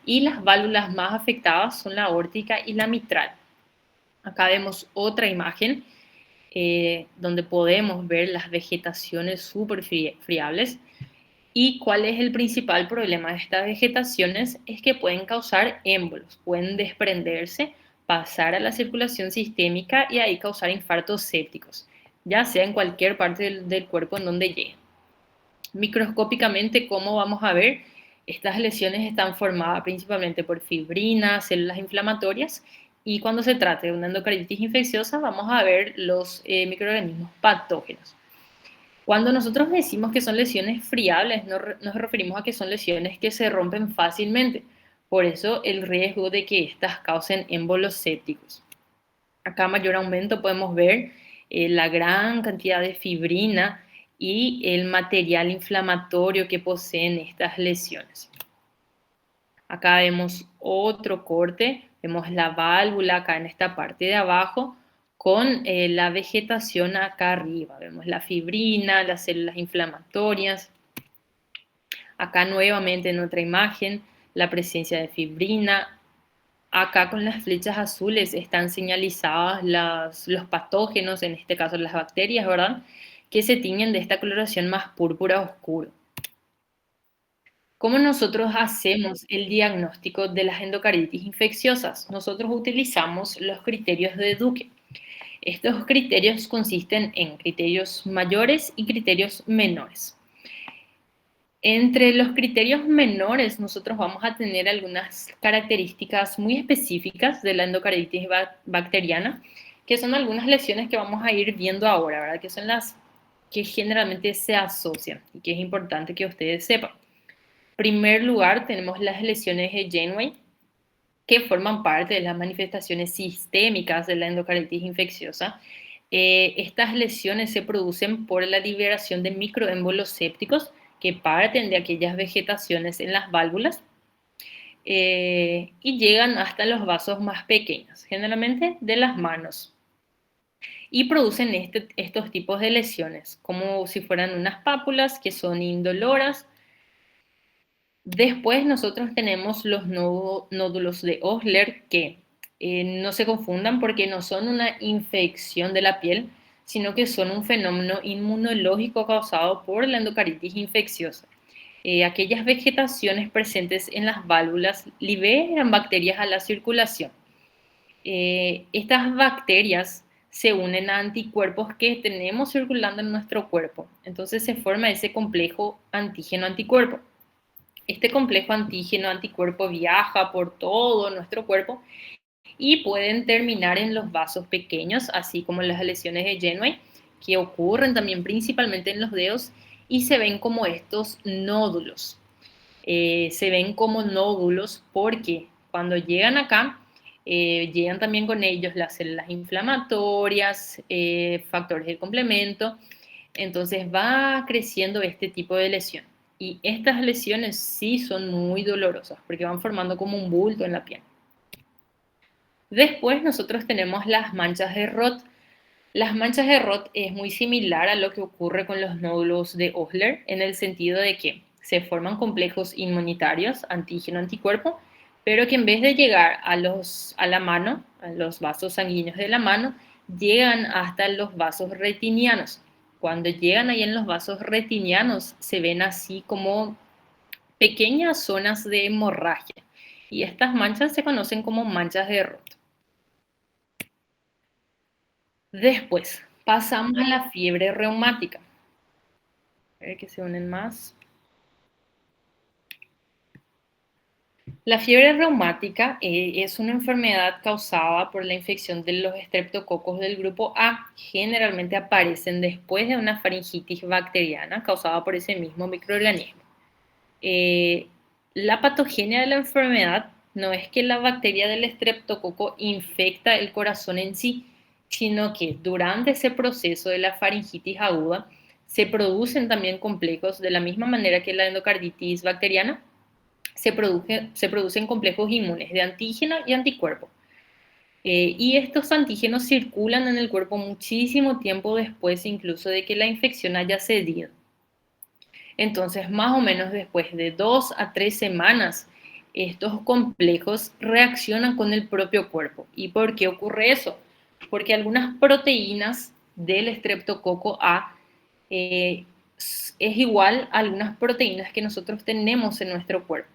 Speaker 1: y las válvulas más afectadas son la aórtica y la mitral. Acá vemos otra imagen donde podemos ver las vegetaciones súper friables. ¿Y cuál es el principal problema de estas vegetaciones? Es que pueden causar émbolos, pueden desprenderse, pasar a la circulación sistémica y ahí causar infartos sépticos, ya sea en cualquier parte del cuerpo en donde lleguen. Microscópicamente, ¿cómo vamos a ver? Estas lesiones están formadas principalmente por fibrinas, células inflamatorias, y cuando se trata de una endocarditis infecciosa vamos a ver los microorganismos patógenos. Cuando nosotros decimos que son lesiones friables, nos referimos a que son lesiones que se rompen fácilmente. Por eso el riesgo de que estas causen émbolos sépticos. Acá a mayor aumento podemos ver la gran cantidad de fibrina y el material inflamatorio que poseen estas lesiones. Acá vemos otro corte, vemos la válvula acá en esta parte de abajo con la vegetación acá arriba. Vemos la fibrina, las células inflamatorias. Acá nuevamente en otra imagen la presencia de fibrina. Acá con las flechas azules están señalizadas los patógenos, en este caso las bacterias, ¿verdad? Que se tiñen de esta coloración más púrpura oscuro. ¿Cómo nosotros hacemos el diagnóstico de las endocarditis infecciosas? Nosotros utilizamos los criterios de Duke. Estos criterios consisten en criterios mayores y criterios menores. Entre los criterios menores, nosotros vamos a tener algunas características muy específicas de la endocarditis bacteriana, que son algunas lesiones que vamos a ir viendo ahora, ¿verdad? Que son las que generalmente se asocian y que es importante que ustedes sepan. En primer lugar, tenemos las lesiones de Janeway, que forman parte de las manifestaciones sistémicas de la endocarditis infecciosa. Estas lesiones se producen por la liberación de microémbolos sépticos que parten de aquellas vegetaciones en las válvulas y llegan hasta los vasos más pequeños, generalmente de las manos, y producen estos tipos de lesiones, como si fueran unas pápulas que son indoloras. Después nosotros tenemos los nódulos de Osler que no se confundan porque no son una infección de la piel, sino que son un fenómeno inmunológico causado por la endocarditis infecciosa. Aquellas vegetaciones presentes en las válvulas liberan bacterias a la circulación. Estas bacterias se unen a anticuerpos que tenemos circulando en nuestro cuerpo. Entonces se forma ese complejo antígeno-anticuerpo. Este complejo antígeno-anticuerpo viaja por todo nuestro cuerpo y pueden terminar en los vasos pequeños, así como las lesiones de Janeway, que ocurren también principalmente en los dedos y se ven como estos nódulos. Se ven como nódulos porque cuando llegan acá, llegan también con ellos las células inflamatorias, factores del complemento, entonces va creciendo este tipo de lesión. Y estas lesiones sí son muy dolorosas porque van formando como un bulto en la piel. Después nosotros tenemos las manchas de Roth. Las manchas de Roth es muy similar a lo que ocurre con los nódulos de Osler en el sentido de que se forman complejos inmunitarios, antígeno-anticuerpo, pero que en vez de llegar a la mano, a los vasos sanguíneos de la mano, llegan hasta los vasos retinianos. Cuando llegan ahí en los vasos retinianos se ven así como pequeñas zonas de hemorragia y estas manchas se conocen como manchas de Roth. Después, pasamos a la fiebre reumática. A ver que se unen más. La fiebre reumática es una enfermedad causada por la infección de los estreptococos del grupo A. Generalmente aparecen después de una faringitis bacteriana causada por ese mismo microorganismo. La patogenia de la enfermedad no es que la bacteria del estreptococo infecta el corazón en sí, sino que durante ese proceso de la faringitis aguda se producen también complejos, de la misma manera que la endocarditis bacteriana, se producen complejos inmunes de antígeno y anticuerpo. Y estos antígenos circulan en el cuerpo muchísimo tiempo después incluso de que la infección haya cedido. Entonces, más o menos después de 2 a 3 semanas, estos complejos reaccionan con el propio cuerpo. ¿Y por qué ocurre eso? Porque algunas proteínas del estreptococo A es igual a algunas proteínas que nosotros tenemos en nuestro cuerpo.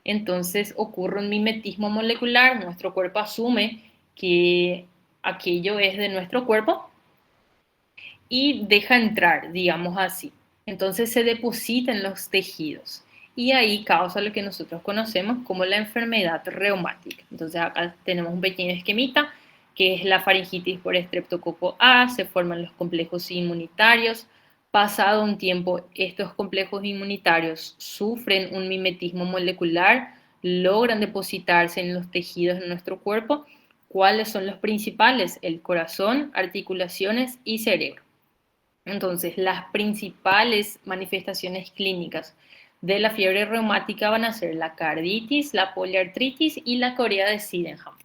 Speaker 1: Entonces ocurre un mimetismo molecular, nuestro cuerpo asume que aquello es de nuestro cuerpo y deja entrar, digamos así. Entonces se deposita en los tejidos y ahí causa lo que nosotros conocemos como la enfermedad reumática. Entonces acá tenemos un pequeño esquemita que es la faringitis por estreptococo A, se forman los complejos inmunitarios. Pasado un tiempo, estos complejos inmunitarios sufren un mimetismo molecular, logran depositarse en los tejidos de nuestro cuerpo. ¿Cuáles son los principales? El corazón, articulaciones y cerebro. Entonces, las principales manifestaciones clínicas de la fiebre reumática van a ser la carditis, la poliartritis y la corea de Sydenham.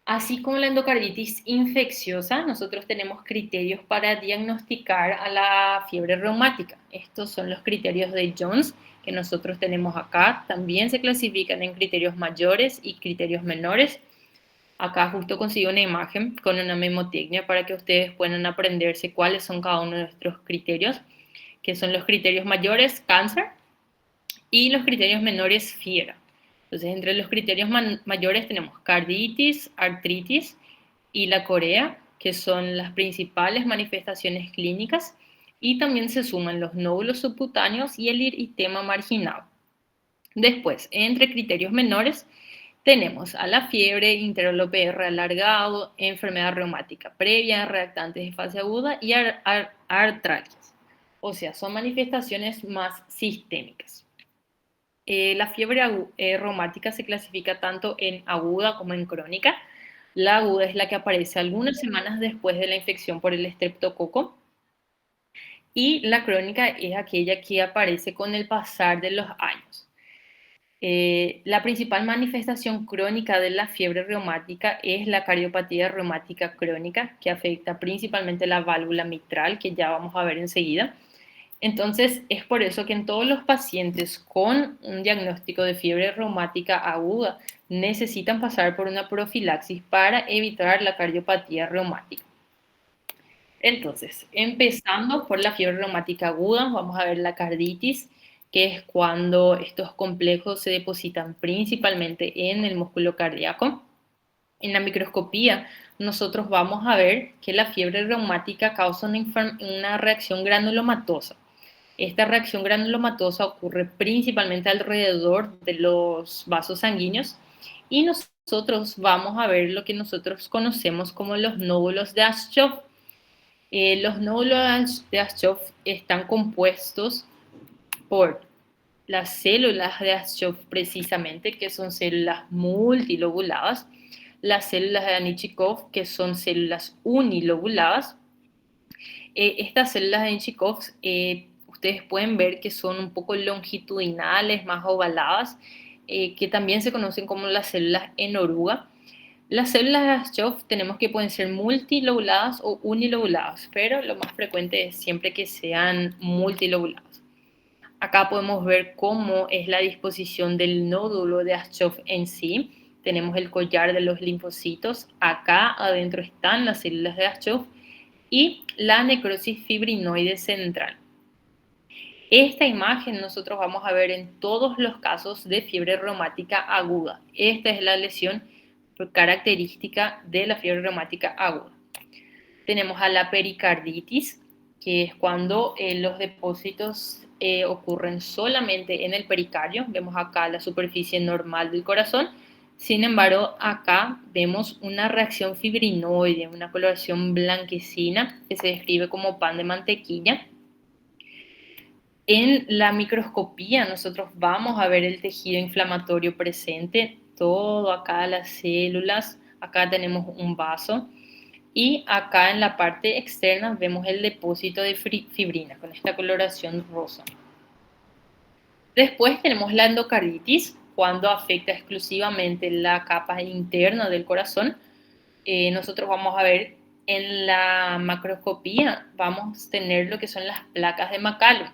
Speaker 1: Así como la endocarditis infecciosa, nosotros tenemos criterios para diagnosticar a la fiebre reumática. Estos son los criterios de Jones que nosotros tenemos acá. También se clasifican en criterios mayores y criterios menores. Acá justo consigo una imagen con una memotecnia para que ustedes puedan aprenderse cuáles son cada uno de nuestros criterios, que son los criterios mayores, cáncer, Y los criterios menores, fiebre. Entonces, entre los criterios mayores tenemos carditis, artritis y la corea, que son las principales manifestaciones clínicas, y también se suman los nódulos subcutáneos y el eritema marginado. Después, entre criterios menores, tenemos a la fiebre, intervalo PR alargado, enfermedad reumática previa, reactantes de fase aguda y artralgias. O sea, son manifestaciones más sistémicas. La fiebre reumática se clasifica tanto en aguda como en crónica. La aguda es la que aparece algunas semanas después de la infección por el estreptococo y la crónica es aquella que aparece con el pasar de los años. La principal manifestación crónica de la fiebre reumática es la cardiopatía reumática crónica, que afecta principalmente la válvula mitral, que ya vamos a ver enseguida. Entonces, es por eso que en todos los pacientes con un diagnóstico de fiebre reumática aguda necesitan pasar por una profilaxis para evitar la cardiopatía reumática. Entonces, empezando por la fiebre reumática aguda, vamos a ver la carditis, que es cuando estos complejos se depositan principalmente en el músculo cardíaco. En la microscopía, nosotros vamos a ver que la fiebre reumática causa una reacción granulomatosa. Esta reacción granulomatosa ocurre principalmente alrededor de los vasos sanguíneos y nosotros vamos a ver lo que nosotros conocemos como los nódulos de Aschoff. Los nódulos de Aschoff están compuestos por las células de Aschoff precisamente, que son células multilobuladas, las células de Anichikov, que son células unilobuladas. Estas células de Anichikov, ustedes pueden ver que son un poco longitudinales, más ovaladas, que también se conocen como las células en oruga. Las células de Aschoff tenemos que pueden ser multilobuladas o unilobuladas, pero lo más frecuente es siempre que sean multilobuladas. Acá podemos ver cómo es la disposición del nódulo de Aschoff en sí. Tenemos el collar de los linfocitos. Acá adentro están las células de Aschoff y la necrosis fibrinoide central. Esta imagen nosotros vamos a ver en todos los casos de fiebre reumática aguda. Esta es la lesión característica de la fiebre reumática aguda. Tenemos a la pericarditis, que es cuando los depósitos ocurren solamente en el pericardio. Vemos acá la superficie normal del corazón. Sin embargo, acá vemos una reacción fibrinoide, una coloración blanquecina que se describe como pan de mantequilla. En la microscopía nosotros vamos a ver el tejido inflamatorio presente, todo acá las células, acá tenemos un vaso y acá en la parte externa vemos el depósito de fibrina con esta coloración rosa. Después tenemos la endocarditis, cuando afecta exclusivamente la capa interna del corazón. Nosotros vamos a ver en la macroscopía, vamos a tener lo que son las placas de McCallum,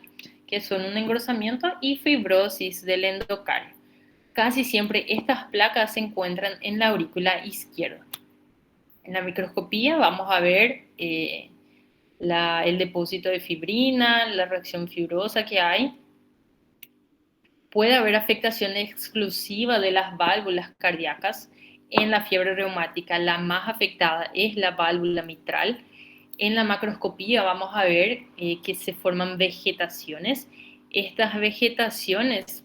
Speaker 1: que son un engrosamiento y fibrosis del endocardio. Casi siempre estas placas se encuentran en la aurícula izquierda. En la microscopía vamos a ver el depósito de fibrina, la reacción fibrosa que hay. Puede haber afectación exclusiva de las válvulas cardíacas. En la fiebre reumática, la más afectada es la válvula mitral. En la macroscopía vamos a ver que se forman vegetaciones. Estas vegetaciones,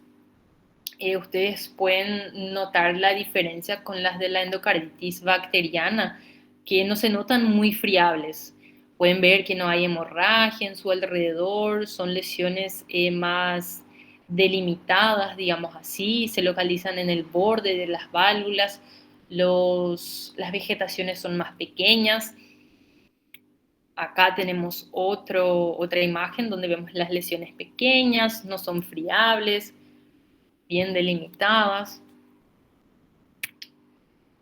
Speaker 1: ustedes pueden notar la diferencia con las de la endocarditis bacteriana, que no se notan muy friables. Pueden ver que no hay hemorragia en su alrededor, son lesiones más delimitadas, digamos así, se localizan en el borde de las válvulas, las vegetaciones son más pequeñas. Acá tenemos otra imagen donde vemos las lesiones pequeñas, no son friables, bien delimitadas.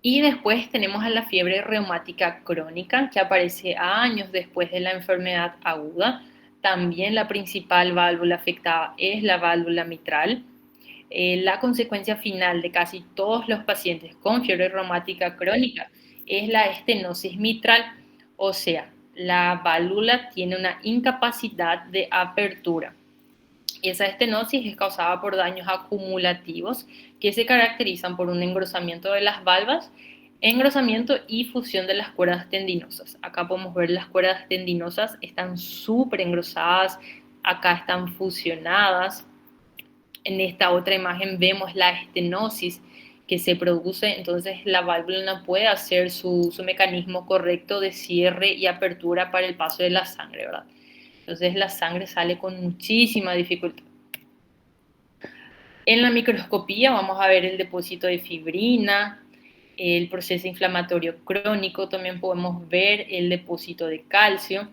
Speaker 1: Y después tenemos a la fiebre reumática crónica, que aparece años después de la enfermedad aguda. También la principal válvula afectada es la válvula mitral. La consecuencia final de casi todos los pacientes con fiebre reumática crónica es la estenosis mitral, o sea, la válvula tiene una incapacidad de apertura. Esa estenosis es causada por daños acumulativos que se caracterizan por un engrosamiento de las valvas, engrosamiento y fusión de las cuerdas tendinosas. Acá podemos ver las cuerdas tendinosas están súper engrosadas, acá están fusionadas. En esta otra imagen vemos la estenosis que se produce, entonces la válvula no puede hacer su mecanismo correcto de cierre y apertura para el paso de la sangre, ¿verdad? Entonces la sangre sale con muchísima dificultad. En la microscopía vamos a ver el depósito de fibrina, el proceso inflamatorio crónico, también podemos ver el depósito de calcio.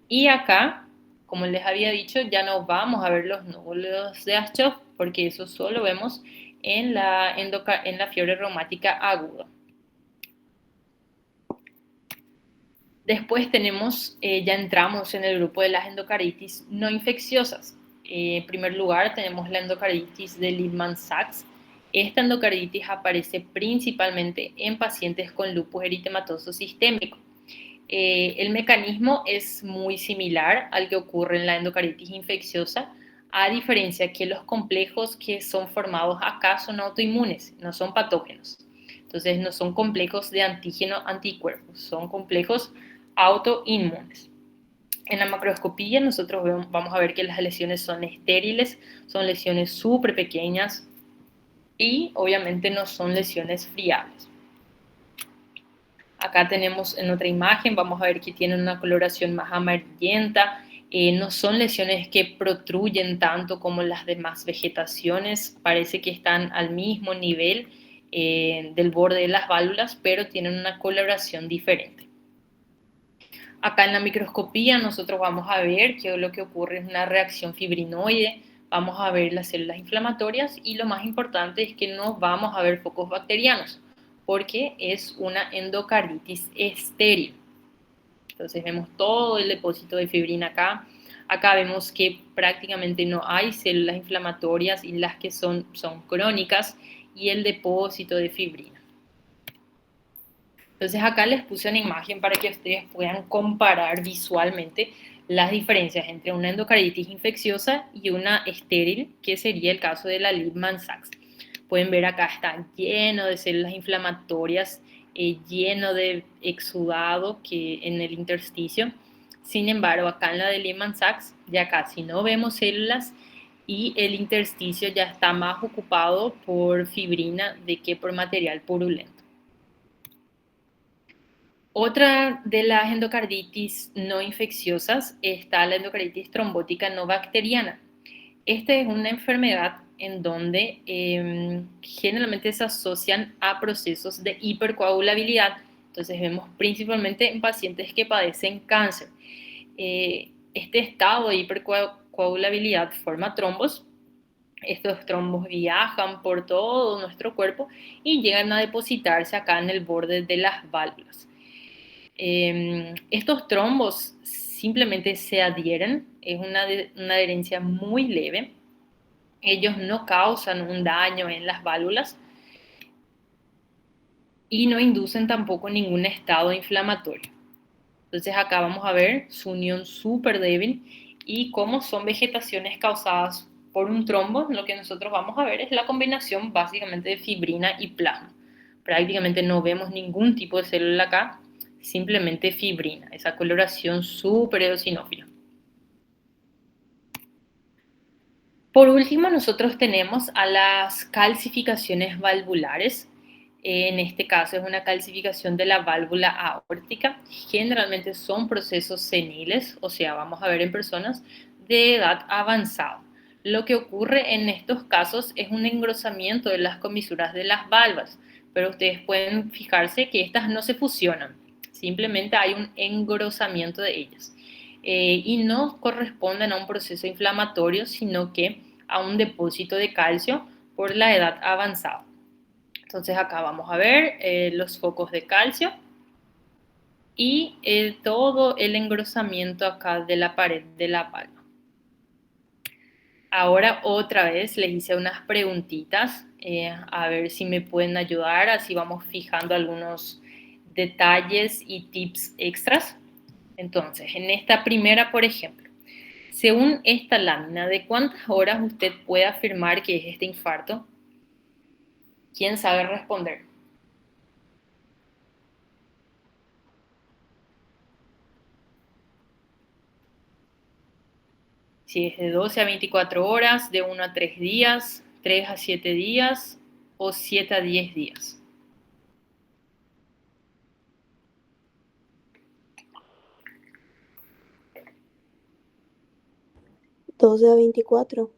Speaker 1: Y acá, como les había dicho, ya no vamos a ver los nódulos de Aschoff, porque eso solo vemos en la fiebre reumática aguda. Después tenemos, ya entramos en el grupo de las endocarditis no infecciosas. En primer lugar tenemos la endocarditis de Liebman-Sachs. Esta endocarditis aparece principalmente en pacientes con lupus eritematoso sistémico. El mecanismo es muy similar al que ocurre en la endocarditis infecciosa, a diferencia que los complejos que son formados acá son autoinmunes, no son patógenos. Entonces no son complejos de antígeno-anticuerpos, son complejos autoinmunes. En la macroscopía nosotros vamos a ver que las lesiones son estériles, son lesiones súper pequeñas y obviamente no son lesiones friables. Acá tenemos en otra imagen, vamos a ver que tienen una coloración más amarillenta, no son lesiones que protruyen tanto como las demás vegetaciones, parece que están al mismo nivel del borde de las válvulas, pero tienen una coloración diferente. Acá en la microscopía nosotros vamos a ver que lo que ocurre es una reacción fibrinoide, vamos a ver las células inflamatorias y lo más importante es que no vamos a ver focos bacterianos, porque es una endocarditis estéril. Entonces vemos todo el depósito de fibrina acá. Acá vemos que prácticamente no hay células inflamatorias y las que son crónicas y el depósito de fibrina. Entonces acá les puse una imagen para que ustedes puedan comparar visualmente las diferencias entre una endocarditis infecciosa y una estéril, que sería el caso de la Liebman-Sachs. Pueden ver acá está lleno de células inflamatorias, lleno de exudado que en el intersticio. Sin embargo, acá en la de Liebman-Sachs ya casi no vemos células y el intersticio ya está más ocupado por fibrina de que por material purulento. Otra de las endocarditis no infecciosas está la endocarditis trombótica no bacteriana. Esta es una enfermedad en donde generalmente se asocian a procesos de hipercoagulabilidad. Entonces vemos principalmente en pacientes que padecen cáncer. Este estado de hipercoagulabilidad forma trombos. Estos trombos viajan por todo nuestro cuerpo y llegan a depositarse acá en el borde de las válvulas. Estos trombos simplemente se adhieren, es una adherencia muy leve, ellos no causan un daño en las válvulas y no inducen tampoco ningún estado inflamatorio. Entonces acá vamos a ver su unión súper débil y cómo son vegetaciones causadas por un trombo, lo que nosotros vamos a ver es la combinación básicamente de fibrina y plasma. Prácticamente no vemos ningún tipo de célula acá, simplemente fibrina, esa coloración súper eosinófila. Por último, nosotros tenemos a las calcificaciones valvulares. En este caso es una calcificación de la válvula aórtica. Generalmente son procesos seniles, o sea, vamos a ver en personas de edad avanzada. Lo que ocurre en estos casos es un engrosamiento de las comisuras de las valvas, pero ustedes pueden fijarse que estas no se fusionan, simplemente hay un engrosamiento de ellas. Y no corresponden a un proceso inflamatorio, sino que a un depósito de calcio por la edad avanzada. Entonces acá vamos a ver los focos de calcio y todo el engrosamiento acá de la pared de la válvula. Ahora otra vez les hice unas preguntitas, a ver si me pueden ayudar, así vamos fijando algunos detalles y tips extras. Entonces, en esta primera, por ejemplo, Según esta lámina, ¿de cuántas horas usted puede afirmar que es este infarto? ¿Quién sabe responder? Si es de 12 a 24 horas, de 1 a 3 días, 3 a 7 días o 7 a 10 días.
Speaker 2: ¿12 a 24?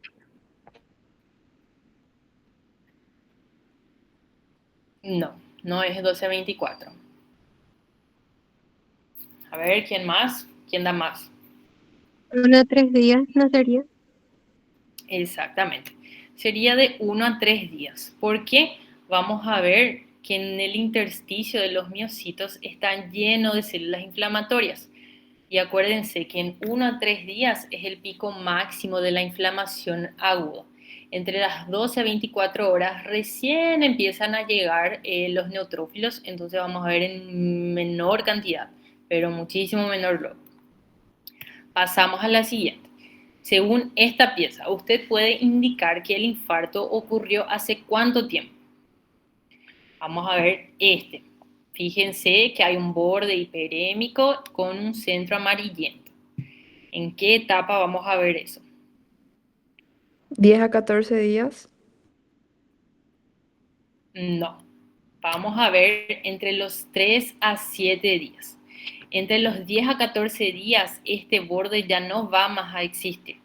Speaker 1: No, no es 12 a 24. A ver, ¿quién más? ¿Quién da más?
Speaker 3: 1 a 3 días, ¿no sería?
Speaker 1: Exactamente. Sería de 1 a 3 días. Porque vamos a ver que en el intersticio de los miocitos están llenos de células inflamatorias. Y acuérdense que en 1 a 3 días es el pico máximo de la inflamación aguda. Entre las 12 a 24 horas recién empiezan a llegar los neutrófilos, entonces vamos a ver en menor cantidad, pero muchísimo menor luego. Pasamos a la siguiente. Según esta pieza, usted puede indicar que el infarto ocurrió hace cuánto tiempo. Vamos a ver este. Fíjense que hay un borde hiperémico con un centro amarillento. ¿En qué etapa vamos a ver eso?
Speaker 4: 10 a 14 días.
Speaker 1: No. Vamos a ver entre los 3 a 7 días. Entre los 10 a 14 días, este borde ya no va más a existir.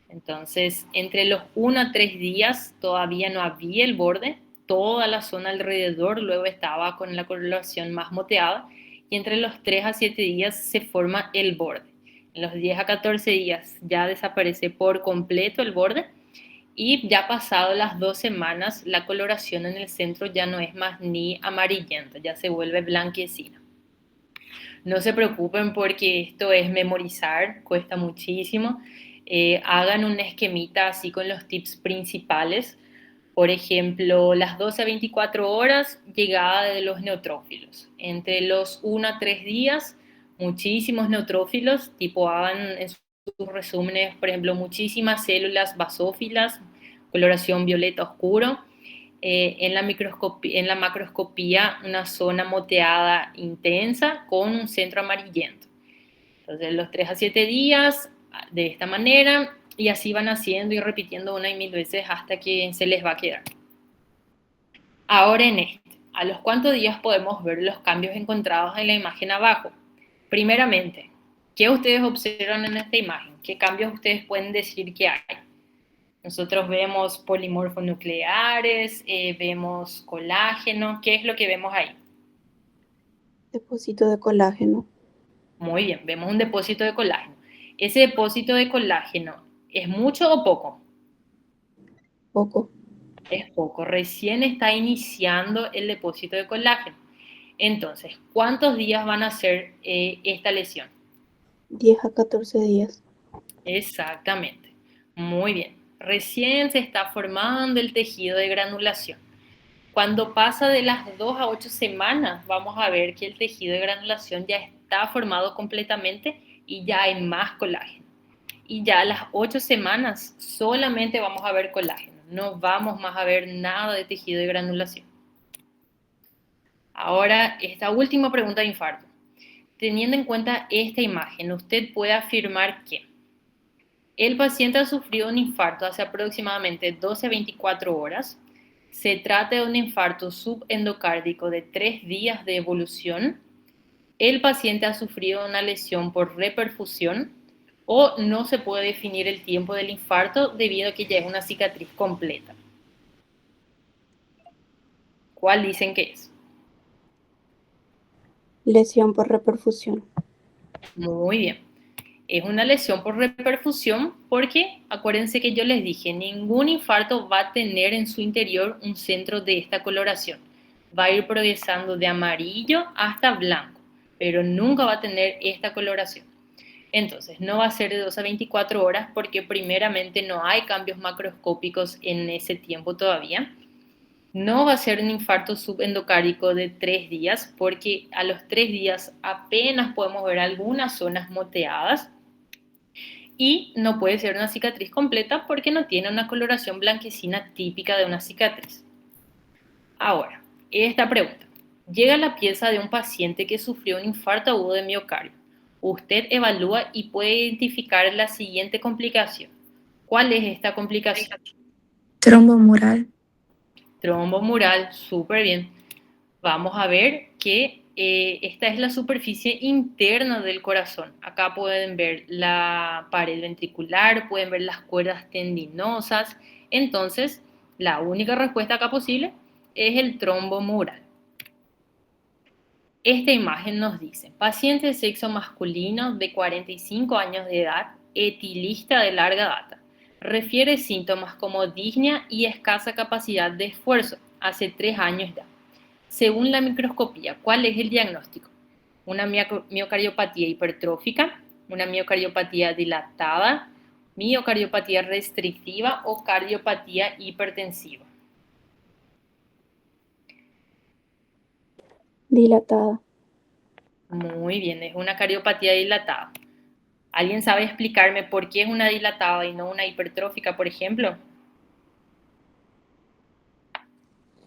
Speaker 1: Entonces, entre los 1 a 3 días todavía no había el borde, toda la zona alrededor luego estaba con la coloración más moteada y entre los 3 a 7 días se forma el borde. En los 10 a 14 días ya desaparece por completo el borde y ya pasado las 2 semanas la coloración en el centro ya no es más ni amarillenta, ya se vuelve blanquecina. No se preocupen porque esto es memorizar, cuesta muchísimo. Hagan un esquemita así con los tips principales. Por ejemplo, las 12 a 24 horas, llegada de los neutrófilos. Entre los 1 a 3 días, muchísimos neutrófilos, tipo hagan en sus resúmenes, por ejemplo, muchísimas células basófilas, coloración violeta oscuro. En la macroscopía una zona moteada intensa con un centro amarillento. Entonces los 3 a 7 días de esta manera y así van haciendo y repitiendo una y mil veces hasta que se les va a quedar. Ahora en este, ¿a los cuántos días podemos ver los cambios encontrados en la imagen abajo? Primeramente, ¿qué ustedes observan en esta imagen? ¿Qué cambios ustedes pueden decir que hay? Nosotros vemos polimorfonucleares, vemos colágeno. ¿Qué es lo que vemos ahí?
Speaker 2: Depósito de colágeno.
Speaker 1: Muy bien, vemos un depósito de colágeno. ¿Ese depósito de colágeno es mucho o poco?
Speaker 2: Poco.
Speaker 1: Es poco. Recién está iniciando el depósito de colágeno. Entonces, ¿cuántos días van a ser esta lesión?
Speaker 2: 10 a 14 días.
Speaker 1: Exactamente. Muy bien. Recién se está formando el tejido de granulación. Cuando pasa de las 2 a 8 semanas, vamos a ver que el tejido de granulación ya está formado completamente y ya hay más colágeno. Y ya a las 8 semanas solamente vamos a ver colágeno. No vamos más a ver nada de tejido de granulación. Ahora, esta última pregunta de infarto. Teniendo en cuenta esta imagen, usted puede afirmar que el paciente ha sufrido un infarto hace aproximadamente 12 a 24 horas. Se trata de un infarto subendocárdico de 3 días de evolución. El paciente ha sufrido una lesión por reperfusión o no se puede definir el tiempo del infarto debido a que ya es una cicatriz completa. ¿Cuál dicen que es?
Speaker 2: Lesión por reperfusión.
Speaker 1: Muy bien. Es una lesión por reperfusión porque acuérdense que yo les dije, ningún infarto va a tener en su interior un centro de esta coloración. Va a ir progresando de amarillo hasta blanco, pero nunca va a tener esta coloración. Entonces, no va a ser de 2 a 24 horas porque primeramente no hay cambios macroscópicos en ese tiempo todavía. No va a ser un infarto subendocárdico de 3 días porque a los 3 días apenas podemos ver algunas zonas moteadas y no puede ser una cicatriz completa porque no tiene una coloración blanquecina típica de una cicatriz. Ahora, esta pregunta. Llega la pieza de un paciente que sufrió un infarto agudo de miocardio. Usted evalúa y puede identificar la siguiente complicación. ¿Cuál es esta complicación?
Speaker 4: Trombo mural.
Speaker 1: Trombo mural, súper bien. Vamos a ver que esta es la superficie interna del corazón. Acá pueden ver la pared ventricular, pueden ver las cuerdas tendinosas. Entonces, la única respuesta acá posible es el trombo mural. Esta imagen nos dice, paciente de sexo masculino de 45 años de edad, etilista de larga data. Refiere síntomas como disnea y escasa capacidad de esfuerzo, hace 3 años ya. Según la microscopía, ¿cuál es el diagnóstico? Una miocardiopatía hipertrófica, una miocardiopatía dilatada, miocardiopatía restrictiva o cardiopatía hipertensiva.
Speaker 2: Dilatada.
Speaker 1: Muy bien, es una cardiopatía dilatada. ¿Alguien sabe explicarme por qué es una dilatada y no una hipertrófica, por ejemplo?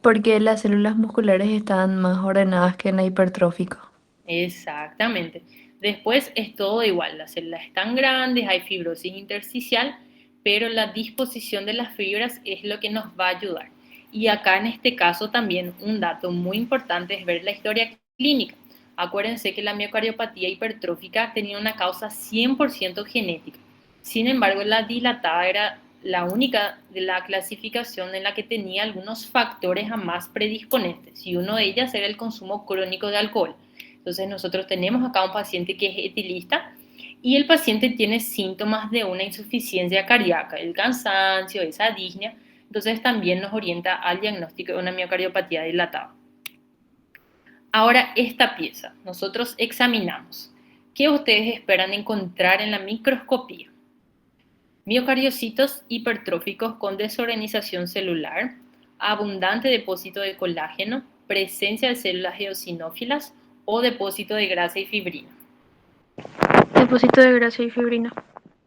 Speaker 4: Porque las células musculares están más ordenadas que en la hipertrófica.
Speaker 1: Exactamente. Después es todo igual, las células están grandes, hay fibrosis intersticial, pero la disposición de las fibras es lo que nos va a ayudar. Y acá en este caso también un dato muy importante es ver la historia clínica. Acuérdense que la miocardiopatía hipertrófica tenía una causa 100% genética. Sin embargo, la dilatada era la única de la clasificación en la que tenía algunos factores a más predisponentes, y uno de ellas era el consumo crónico de alcohol. Entonces nosotros tenemos acá un paciente que es etilista y el paciente tiene síntomas de una insuficiencia cardíaca, el cansancio, esa disnea. Entonces también nos orienta al diagnóstico de una miocardiopatía dilatada. Ahora esta pieza, nosotros examinamos. ¿Qué ustedes esperan encontrar en la microscopía? Miocardiocitos hipertróficos con desorganización celular, abundante depósito de colágeno, presencia de células eosinófilas o depósito de grasa y fibrina.
Speaker 3: Depósito de grasa y fibrina.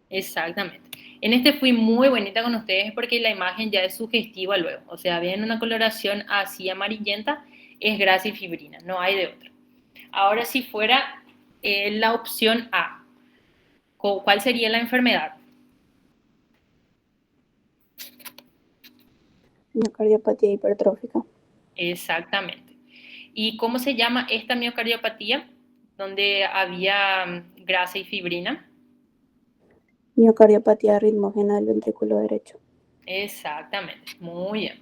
Speaker 1: Exactamente. En este fui muy bonita con ustedes porque la imagen ya es sugestiva luego. O sea, ven una coloración así amarillenta, es grasa y fibrina, no hay de otra. Ahora si fuera la opción A, ¿cuál sería la enfermedad?
Speaker 2: Miocardiopatía hipertrófica.
Speaker 1: Exactamente. ¿Y cómo se llama esta miocardiopatía donde había grasa y fibrina?
Speaker 2: Miocardiopatía ritmógena del ventrículo derecho.
Speaker 1: Exactamente, muy bien.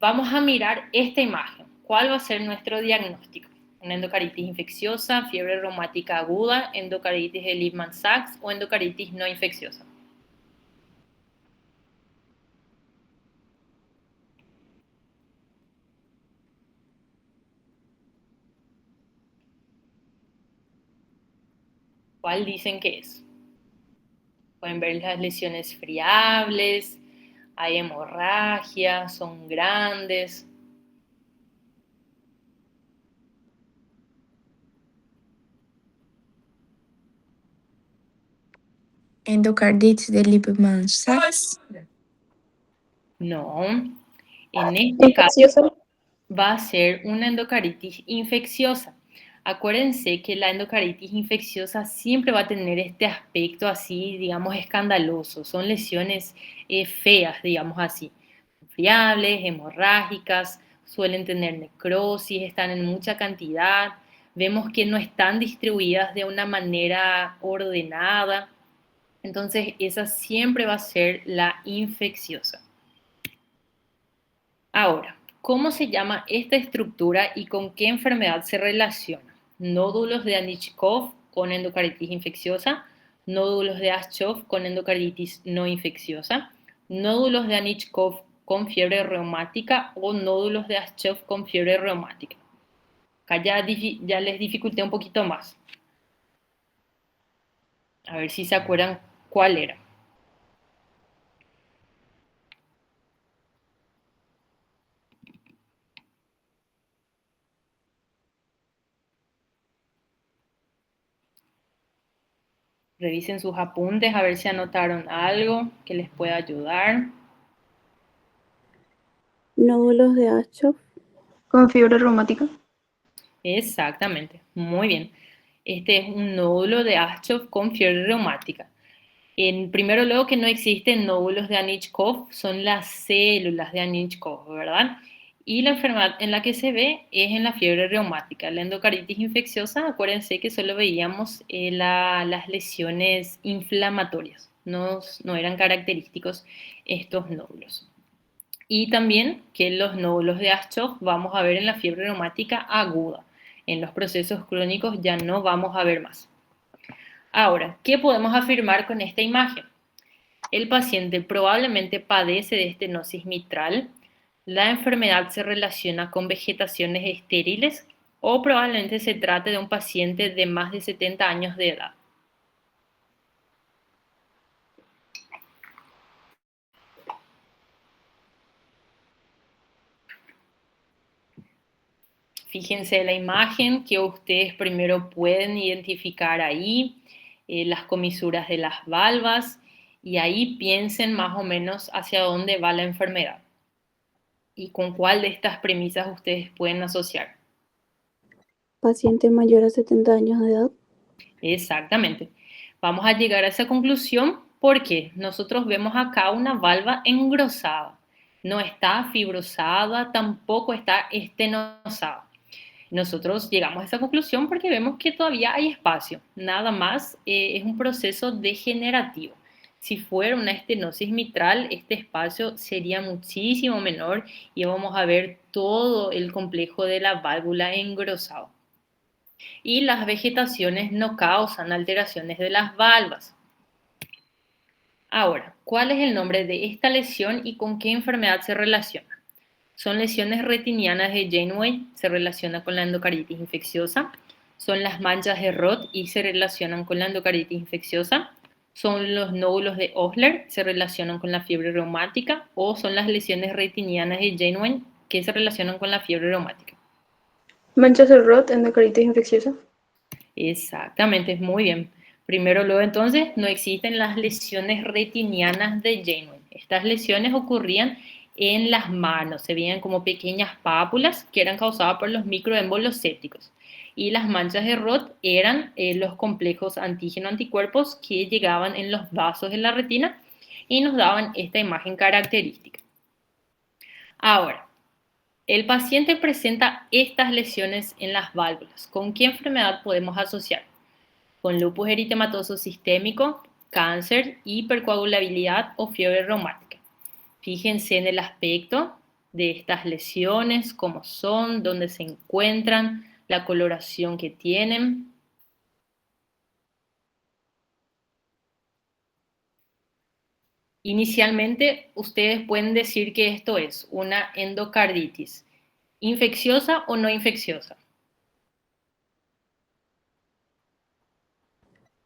Speaker 1: Vamos a mirar esta imagen. ¿Cuál va a ser nuestro diagnóstico? ¿Una endocaritis infecciosa, fiebre reumática aguda, endocaritis de Lehmann-Sachs o endocaritis no infecciosa? ¿Cuál dicen que es? Pueden ver las lesiones friables, hay hemorragia, son grandes.
Speaker 4: Endocarditis de Lippmann-Sachs.
Speaker 1: No, en este caso
Speaker 2: Infecciosa.
Speaker 1: va a ser una endocaritis infecciosa. Acuérdense que la endocaritis infecciosa siempre va a tener este aspecto así, digamos, escandaloso. Son lesiones feas, digamos así. Friables, hemorrágicas, suelen tener necrosis, están en mucha cantidad. Vemos que no están distribuidas de una manera ordenada. Entonces, esa siempre va a ser la infecciosa. Ahora, ¿cómo se llama esta estructura y con qué enfermedad se relaciona? Nódulos de Anichkov con endocaritis infecciosa, nódulos de Aschov con endocarditis no infecciosa, nódulos de Anichkov con fiebre reumática o nódulos de Aschov con fiebre reumática. Acá ya les dificulté un poquito más. A ver si se acuerdan cuál era. Revisen sus apuntes a ver si anotaron algo que les pueda ayudar.
Speaker 2: Nódulos de Aschoff.
Speaker 3: Con fiebre reumática.
Speaker 1: Exactamente, muy bien. Este es un nódulo de Aschoff con fiebre reumática. En primero luego que no existen nódulos de Anichkov, son las células de Anichkov, ¿verdad? Y la enfermedad en la que se ve es en la fiebre reumática. La endocardititis infecciosa, acuérdense que solo veíamos las lesiones inflamatorias, no eran característicos estos nódulos. Y también que los nódulos de Aschoff vamos a ver en la fiebre reumática aguda. En los procesos crónicos ya no vamos a ver más. Ahora, ¿qué podemos afirmar con esta imagen? El paciente probablemente padece de estenosis mitral, la enfermedad se relaciona con vegetaciones estériles o probablemente se trate de un paciente de más de 70 años de edad. Fíjense la imagen que ustedes primero pueden identificar ahí, las comisuras de las valvas, y ahí piensen más o menos hacia dónde va la enfermedad y con cuál de estas premisas ustedes pueden asociar.
Speaker 2: Paciente mayor a 70 años de edad.
Speaker 1: Exactamente. Vamos a llegar a esa conclusión porque nosotros vemos acá una valva engrosada. No está fibrosada, tampoco está estenosada. Nosotros llegamos a esa conclusión porque vemos que todavía hay espacio. Nada más es un proceso degenerativo. Si fuera una estenosis mitral, este espacio sería muchísimo menor y vamos a ver todo el complejo de la válvula engrosado. Y las vegetaciones no causan alteraciones de las valvas. Ahora, ¿cuál es el nombre de esta lesión y con qué enfermedad se relaciona? Son lesiones retinianas de Janeway, se relaciona con la endocarditis infecciosa. Son las manchas de Roth y se relacionan con la endocarditis infecciosa. Son los nódulos de Osler, se relacionan con la fiebre reumática. O son las lesiones retinianas de Janeway que se relacionan con la fiebre reumática.
Speaker 3: Manchas de Roth, endocardititis infecciosa.
Speaker 1: Exactamente, muy bien. Primero, luego entonces, no existen las lesiones retinianas de Janeway. Estas lesiones ocurrían en las manos, se veían como pequeñas pápulas que eran causadas por los microémbolos sépticos. Y las manchas de Roth eran los complejos antígeno-anticuerpos que llegaban en los vasos de la retina y nos daban esta imagen característica. Ahora, el paciente presenta estas lesiones en las válvulas. ¿Con qué enfermedad podemos asociar? Con lupus eritematoso sistémico, cáncer, hipercoagulabilidad o fiebre reumática. Fíjense en el aspecto de estas lesiones, cómo son, dónde se encuentran, la coloración que tienen. Inicialmente, ustedes pueden decir que esto es una endocarditis, infecciosa o no infecciosa.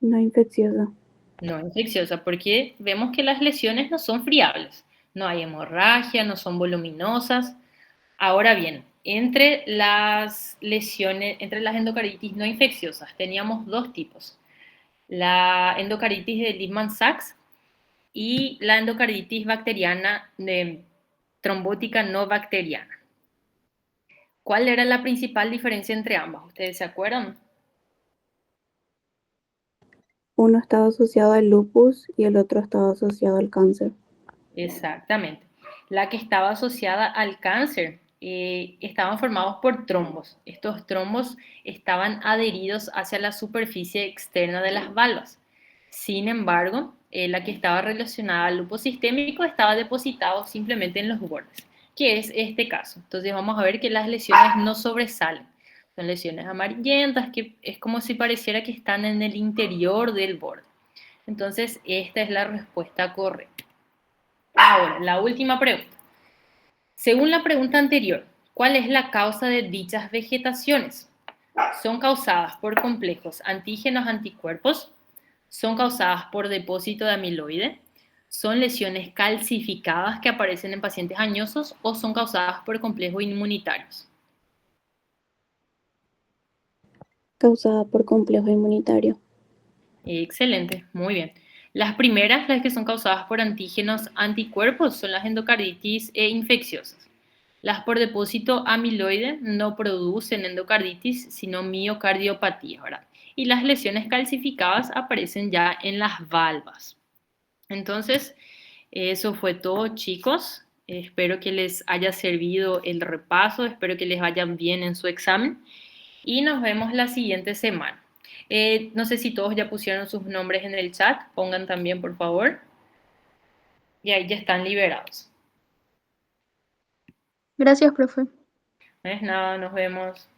Speaker 2: No infecciosa.
Speaker 1: No infecciosa, porque vemos que las lesiones no son friables, no hay hemorragia, no son voluminosas. Ahora bien, entre las lesiones, entre las endocarditis no infecciosas, teníamos dos tipos. La endocarditis de Lehmann-Sachs y la endocarditis bacteriana de trombótica no bacteriana. ¿Cuál era la principal diferencia entre ambas? ¿Ustedes se acuerdan?
Speaker 2: Uno estaba asociado al lupus y el otro estaba asociado al cáncer.
Speaker 1: Exactamente. La que estaba asociada al cáncer estaban formados por trombos. Estos trombos estaban adheridos hacia la superficie externa de las valvas. Sin embargo, la que estaba relacionada al lupus sistémico estaba depositado simplemente en los bordes, que es este caso. Entonces vamos a ver que las lesiones no sobresalen. Son lesiones amarillentas que es como si pareciera que están en el interior del borde. Entonces esta es la respuesta correcta. Ahora, la última pregunta. Según la pregunta anterior, ¿cuál es la causa de dichas vegetaciones? ¿Son causadas por complejos antígenos-anticuerpos? ¿Son causadas por depósito de amiloide? ¿Son lesiones calcificadas que aparecen en pacientes añosos o son causadas por complejos inmunitarios?
Speaker 2: Causada por complejo inmunitario.
Speaker 1: Excelente, muy bien. Las primeras, las que son causadas por antígenos anticuerpos, son las endocarditis e infecciosas. Las por depósito amiloide no producen endocarditis, sino miocardiopatía, ¿verdad? Y las lesiones calcificadas aparecen ya en las valvas. Entonces, eso fue todo, chicos. Espero que les haya servido el repaso, espero que les vayan bien en su examen y nos vemos la siguiente semana. No sé si todos ya pusieron sus nombres en el chat, pongan también por favor. Y ahí ya están liberados.
Speaker 3: Gracias, profe.
Speaker 1: No es nada, nos vemos.